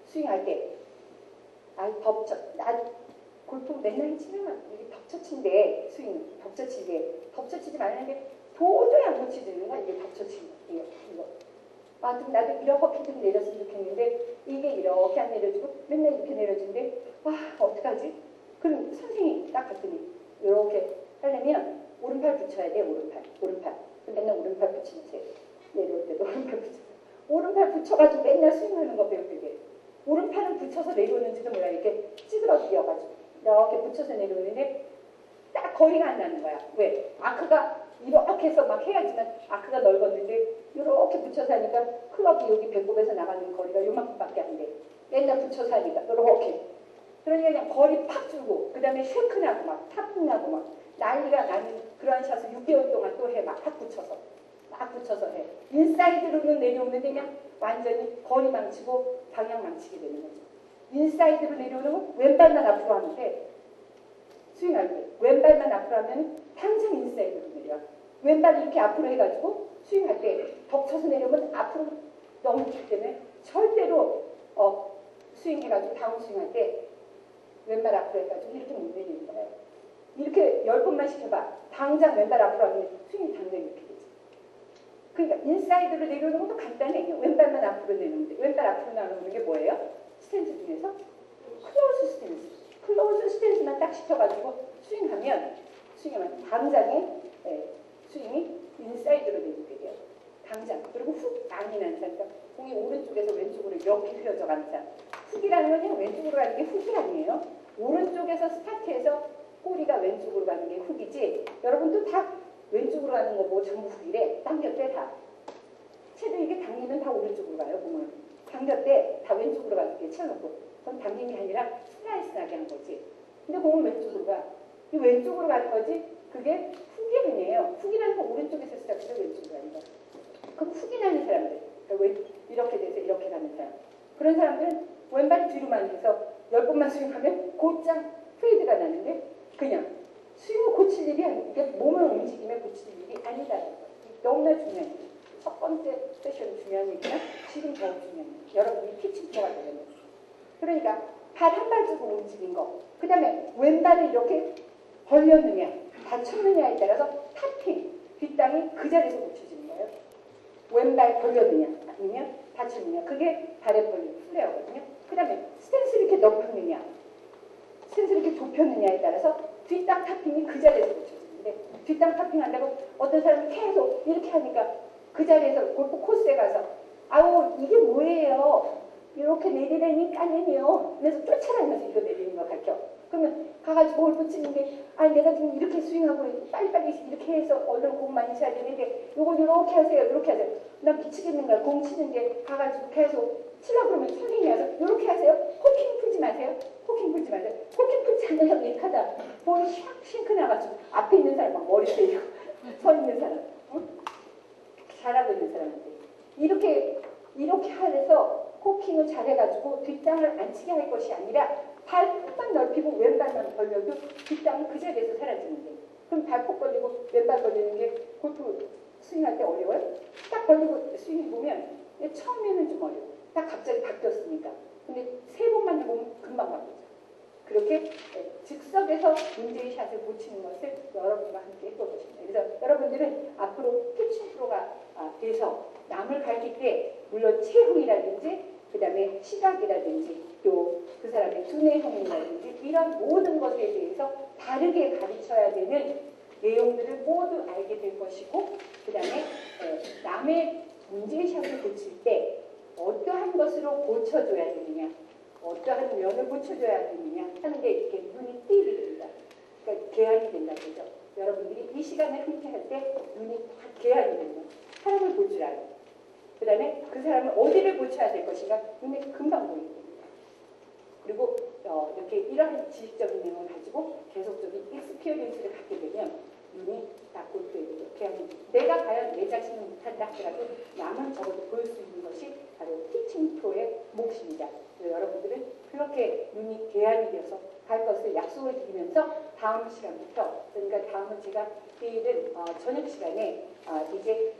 스윙할 때 나 골프 맨날 치면 이게 덮쳐친데 스윙 덮쳐치지 말라는 게 도저히 안 고쳐지는 거야. 이게 덮쳐치는 이거 좀 나도 이렇게 좀 내렸으면 좋겠는데 이게 이렇게 안 내려주고 맨날 이렇게 내려주는데 어떡하지? 그럼 선생님이 딱 봤더니 이렇게 하려면 오른팔 붙여야 돼. 오른팔 맨날 오른팔 붙이면서 내려올 때도 오른팔 붙여서 오른팔 붙여가지고 맨날 스윙하는 거 배우게 돼. 오른팔은 붙여서 내려오는지도 몰라. 이렇게 찌그러뜨려가지고 이렇게 붙여서 내려오는데 딱 거리가 안 나는 거야. 왜? 아크가 이렇게 해서 막 해야지만 아크가 넓었는데 이렇게 붙여서 하니까 클럽이 여기 배꼽에서 나가는 거리가 요만큼밖에 안 돼. 맨날 붙여서 하니까 이렇게. 그러니까 그냥 거리 팍 줄고 그 다음에 쉐크나고 막 탑핑나고 막 난리가 나는 그런 샷을 6개월 동안 또 해. 막 팍 붙여서 해. 인사이드로는 내려오는데 그냥 완전히 거리 망치고 방향 망치게 되는 거죠. 인사이드로 내려오는 왼발만 앞으로 하면 돼. 스윙할 때 왼발만 앞으로 하면 당장 인사이드로 내려와. 왼발 이렇게 앞으로 해가지고 스윙할 때 덮쳐서 내려오면 앞으로 넘기 때문에 절대로 스윙해가지고 다운 스윙할 때 왼발 앞으로 해가지고 이렇게 못 내리는 거예요. 이렇게 10번만 시켜봐. 당장 왼발 앞으로 하면 스윙이 당장 이렇게 되지. 그러니까 인사이드로 내려오는 것도 간단해요. 왼발만 앞으로 내놓는데 왼발 앞으로 나오는 게 뭐예요? 스탠스 중에서 클로즈 스탠스만 딱 시켜가지고 스윙하면 당장에 오른쪽에서 왼쪽으로 이렇게 휘어져 가는 사람. 훅이라는 건 그냥 왼쪽으로 가는 게 훅이 아니에요. 오른쪽에서 스타트해서 꼬리가 왼쪽으로 가는 게 훅이지. 여러분도 다 왼쪽으로 가는 거 뭐 전부 훅이래. 당겼대 다. 채도 이게 당기면 다 오른쪽으로 가요. 보면 당겼대 다 왼쪽으로 가는 게 채워놓고. 그건 당김이 아니라 슬라이스하게 한 거지. 근데 공은 왼쪽으로 가. 이 왼쪽으로 가는 거지. 그게 훅이 아니에요. 훅이라는 건 오른쪽에서 스타트해서 왼쪽으로 가는 거. 그 훅이 나는 사람들. 그러니까 이렇게 돼서 이렇게 가는 사람. 그런 사람들은 왼발 뒤로만 해서 10번만 스윙하면 곧장 페이드가 나는데 그냥 스윙을 고칠 일이 아니고 이게 몸을 움직임에 고칠 일이 아니다는 거예요. 너무나 중요한 얘기. 첫 번째 세션 중요한 얘기는 지금 더 중요한 얘기. 여러분이 피칭 프로가 되는 거예요. 그러니까 발 한 발 주고 움직인 거. 그 다음에 왼발을 이렇게 벌렸느냐 닫혔느냐에 따라서 탑핑 뒷땅이 그 자리에서 고쳐지는 거예요. 왼발 벌렸느냐 아니면 닫혔느냐. 그게 발에 벌린 플레어거든요. 그 다음에 스탠스를 이렇게 넓혔느냐 스탠스를 이렇게 좁혔느냐에 따라서 뒷땅 탑핑이 그 자리에서 고쳐지는데 뒷땅 탑핑 한다고 어떤 사람이 계속 이렇게 하니까 그 자리에서 골프 코스에 가서 아우 이게 뭐예요 이렇게 내리라니까는요 그래서 쫓아다니면서 이거 내리는 거 가르쳐. 그러면 가가지고 골프 치는데 아니 내가 지금 이렇게 스윙하고 빨리빨리 이렇게 해서 얼른 공 많이 쳐야 되는데 이걸 이렇게 하세요 이렇게 하세요. 난 미치겠는 거야. 공 치는데 가가지고 계속 치려고 그러면 선생님이 와서 이렇게 하세요. 호킹 풀지 마세요. 호킹 풀지 마세요. 호킹 풀지 않으려고 이렇게 하다 볼이 샥 싱크 나가지고 앞에 있는 사람 막 머리 때리고 서 있는 사람 응? 잘하고 있는 사람한테 이렇게 해서 호킹을 잘해가지고 뒷땅을 안 치게 할 것이 아니라 발폭만 넓히고 왼발만 벌려도 뒷땅은 그 자리에서 사라지는데 그럼 발폭 벌리고 왼발 벌리는 게 골프 스윙할 때 어려워요? 딱 벌리고 스윙해보면 처음에는 좀 어려워. 딱 갑자기 바뀌었으니까. 근데 3번만 해보면 금방 바뀌죠. 그렇게 즉석에서 문제의 샷을 고치는 것을 여러분과 함께 해볼 것입니다. 그래서 여러분들은 앞으로 피칭 프로가 돼서 남을 가르칠 때 물론 체형이라든지 그 다음에 시각이라든지 또 그 사람의 두뇌형이라든지 이런 모든 것에 대해서 다르게 가르쳐야 되는 내용들을 모두 알게 될 것이고 그 다음에 남의 문제샷을 고칠 때 어떠한 것으로 고쳐줘야 되느냐 어떠한 면을 고쳐줘야 되느냐 하는 게 이렇게 눈이 띄게 됩니다. 그러니까 개안이 된다는 거죠. 여러분들이 이 시간을 함께 할 때 눈이 다 개안이 되는 거예요. 사람을 볼 줄 알아요. 그 다음에 그 사람을 어디를 고쳐야 될 것인가 눈에 금방 보이게 됩니다. 그리고 이렇게 이런 지식적인 내용을 가지고 계속적인 익스피리언스를 갖게 되면 눈이 딱 골프에 이렇게 하면 내가 과연 내 자신을 못한다 하더라도 남은 적어도 보일 수 있는 것이 바로 티칭 프로의 몫입니다. 여러분들은 그렇게 눈이 개안이 되어서 갈 것을 약속을 드리면서 다음 시간부터 그러니까 다음은 제가 내일은 저녁 시간에 이제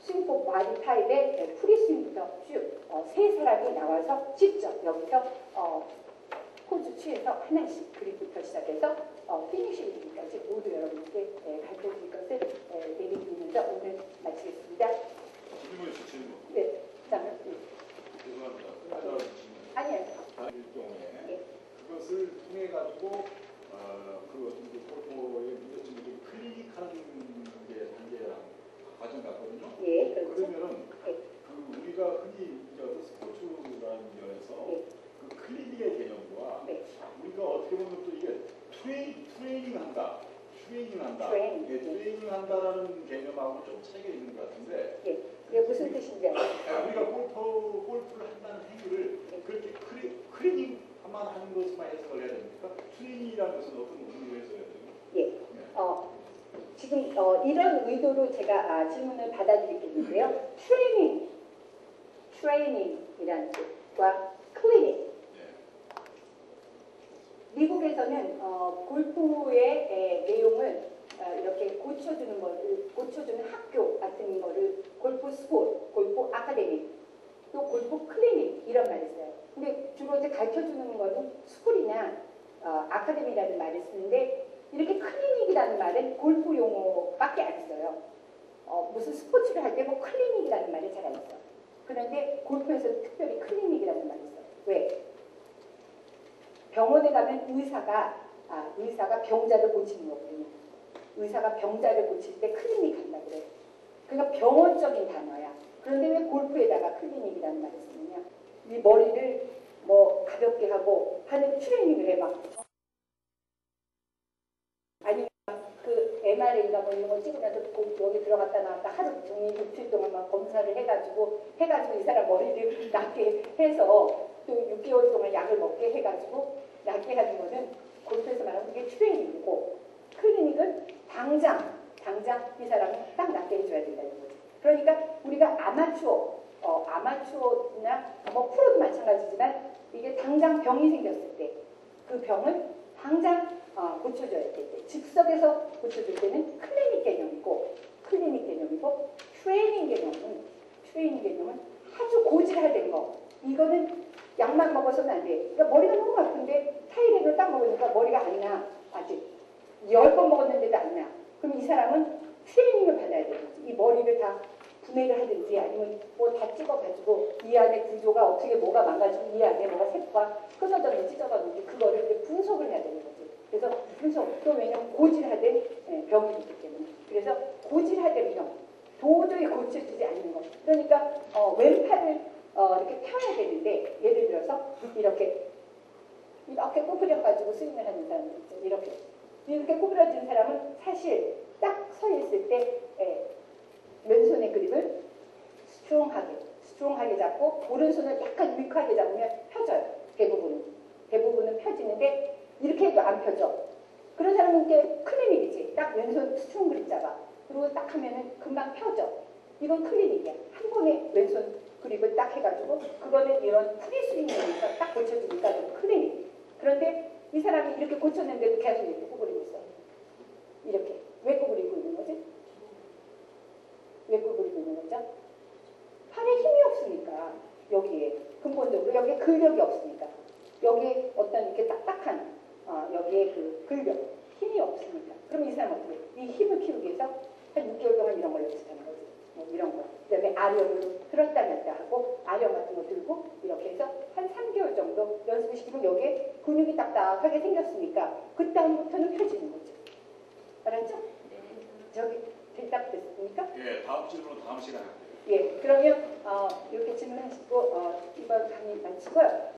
스윙법 마디 타입의 프리스윙부터 쭉 3사람이 나와서 직접 여기서 포즈 취해서 하나씩 그립부터 시작해서 피니쉬까지 모두 여러분께 가르쳐드릴 것을 내리드리면서 오늘 마치겠습니다. 질문 있어 질문. 네, 그다음에 죄송합니다. 끝나자고 질문. 아니에요. 일종의 예. 그것을 통해 가지고 그 골프의 문제점들이 클리닉하는 게 단계랑 과정 같거든요. 예, 그렇죠. 그러면은 예. 그 우리가 흔히 이제 어떤 스포츠라는 면에서 예. 그 클리닉의 개념과 네. 우리가 어떻게 보면 또 이게 트레이닝한다. 트레이닝. 예, 트레이닝한다라는 개념하고 좀 차이가 있는 것 같은데. 예. 그게 무슨 뜻인지 알아요? 우리가 골프를 한다는 행위를 그렇게 클리닝만 하는 것만 해석을 해야 됩니까? 트레이닝이라는 것은 어떤 의미로 해석해야 돼요? 예. 지금 이런 의도로 제가 질문을 받아들이겠는데요. 트레이닝이라는 뜻과 클리닉. 미국에서는 골프의 내용을 이렇게 고쳐주는 학교 같은 거를 골프 스쿨, 골프 아카데미, 또 골프 클리닉 이런 말을 써요. 근데 주로 이제 가르쳐주는 거는 스쿨이나 아카데미라는 말을 쓰는데 이렇게 클리닉이라는 말은 골프 용어밖에 안 써요. 무슨 스포츠를 할 때 뭐 클리닉이라는 말을 잘 안 써. 그런데 골프에서 특별히 클리닉이라는 말을 써요. 왜? 병원에 가면 의사가 병자를 고치는 거거든요. 의사가 병자를 고칠 때 클리닉 한다고 그래요. 그러니까 병원적인 단어야. 그런데 왜 골프에다가 클리닉이라는 말을 쓰느냐? 이 머리를 뭐 가볍게 하고 하는 트레이닝을 해 막. 아니 그 MRA인가 뭐 이런 거 찍으면서 여기 들어갔다 나왔다 하루 종일 이틀 동안만 검사를 해가지고 이 사람 머리를 낫게 해서 또 6개월 동안 약을 먹게 해가지고 낫게 하는 거는 골프에서 말하는 게 트레이닝이고 클리닉은 당장 이 사람을 딱 낫게 해줘야 된다는 거죠. 그러니까 우리가 아마추어나 뭐 프로도 마찬가지지만 이게 당장 병이 생겼을 때 그 병을 당장 고쳐줘야 될 때, 즉석에서 고쳐줄 때는 클리닉 개념이고 트레이닝 개념은 아주 고질화된 거. 이거는 약만 먹어서는 안 돼. 그러니까 머리가 너무 아픈데 타이레놀 딱 먹으니까 머리가 안 나. 아직 10번 먹었는데도 안 나. 그럼 이 사람은 트레이닝을 받아야 되는 거지. 이 머리를 다 분해를 하든지 아니면 뭐 다 찍어가지고 이 안에 구조가 어떻게 뭐가 망가지고 이 안에 뭐가 세포가 끊어졌는지 찢어졌는지 그거를 이제 분석을 해야 되는 거지. 그래서 분석도 왜냐면 고질화된 병이기 때문에. 그래서 고질화된 병, 도저히 고쳐지지 않는 것. 그러니까 왼팔을 이렇게 펴야 되는데 예를 들어서 이렇게 구부려가지고 스윙을 하는 사람들 있죠. 이렇게 구부러진 사람은 사실 딱 서 있을 때 왼손의 그립을 스트롱하게 잡고 오른손을 약간 위크하게 잡으면 펴져요. 대부분은 펴지는데 이렇게 해도 안 펴져. 그런 사람은 이게 클리닉이지. 딱 왼손 스트롱 그립 잡아. 그리고 딱 하면은 금방 펴져. 이건 클리닉이야. 한 번에 왼손 그립을 딱 해가지고 그거는 이런 프리스윙이니까 딱 고쳐주니까 클리닉. 그런데 이 사람이 이렇게 고쳤는데도 계속 이렇게 구부리고 있어. 이렇게. 왜 구부리고 있는 거지? 왜 구부리고 있는 거죠? 팔에 힘이 없으니까. 여기에 근본적으로 여기에 근력이 없으니까. 여기에 어떤 이렇게 딱딱한 여기에 그 근력 힘이 없으니까. 그럼 이 사람 어떻게 해? 이 힘을 키우기 위해서 한 6개월 동안 이런 걸 연습하는 거지. 뭐 이런 거. 그다음에 아령으로 들었다 놨다 하고 아령 같은 거 들고 이렇게 해서 한 3개월 정도 연습을 시키면 여기에 근육이 딱딱하게 생겼으니까 그 다음부터는 펴지는 거죠. 알았죠? 저기 대답됐습니까? 예, 다음 질문 다음 시간에 할게요. 예, 그러면 이렇게 질문하시고 이번 강의 마치고요.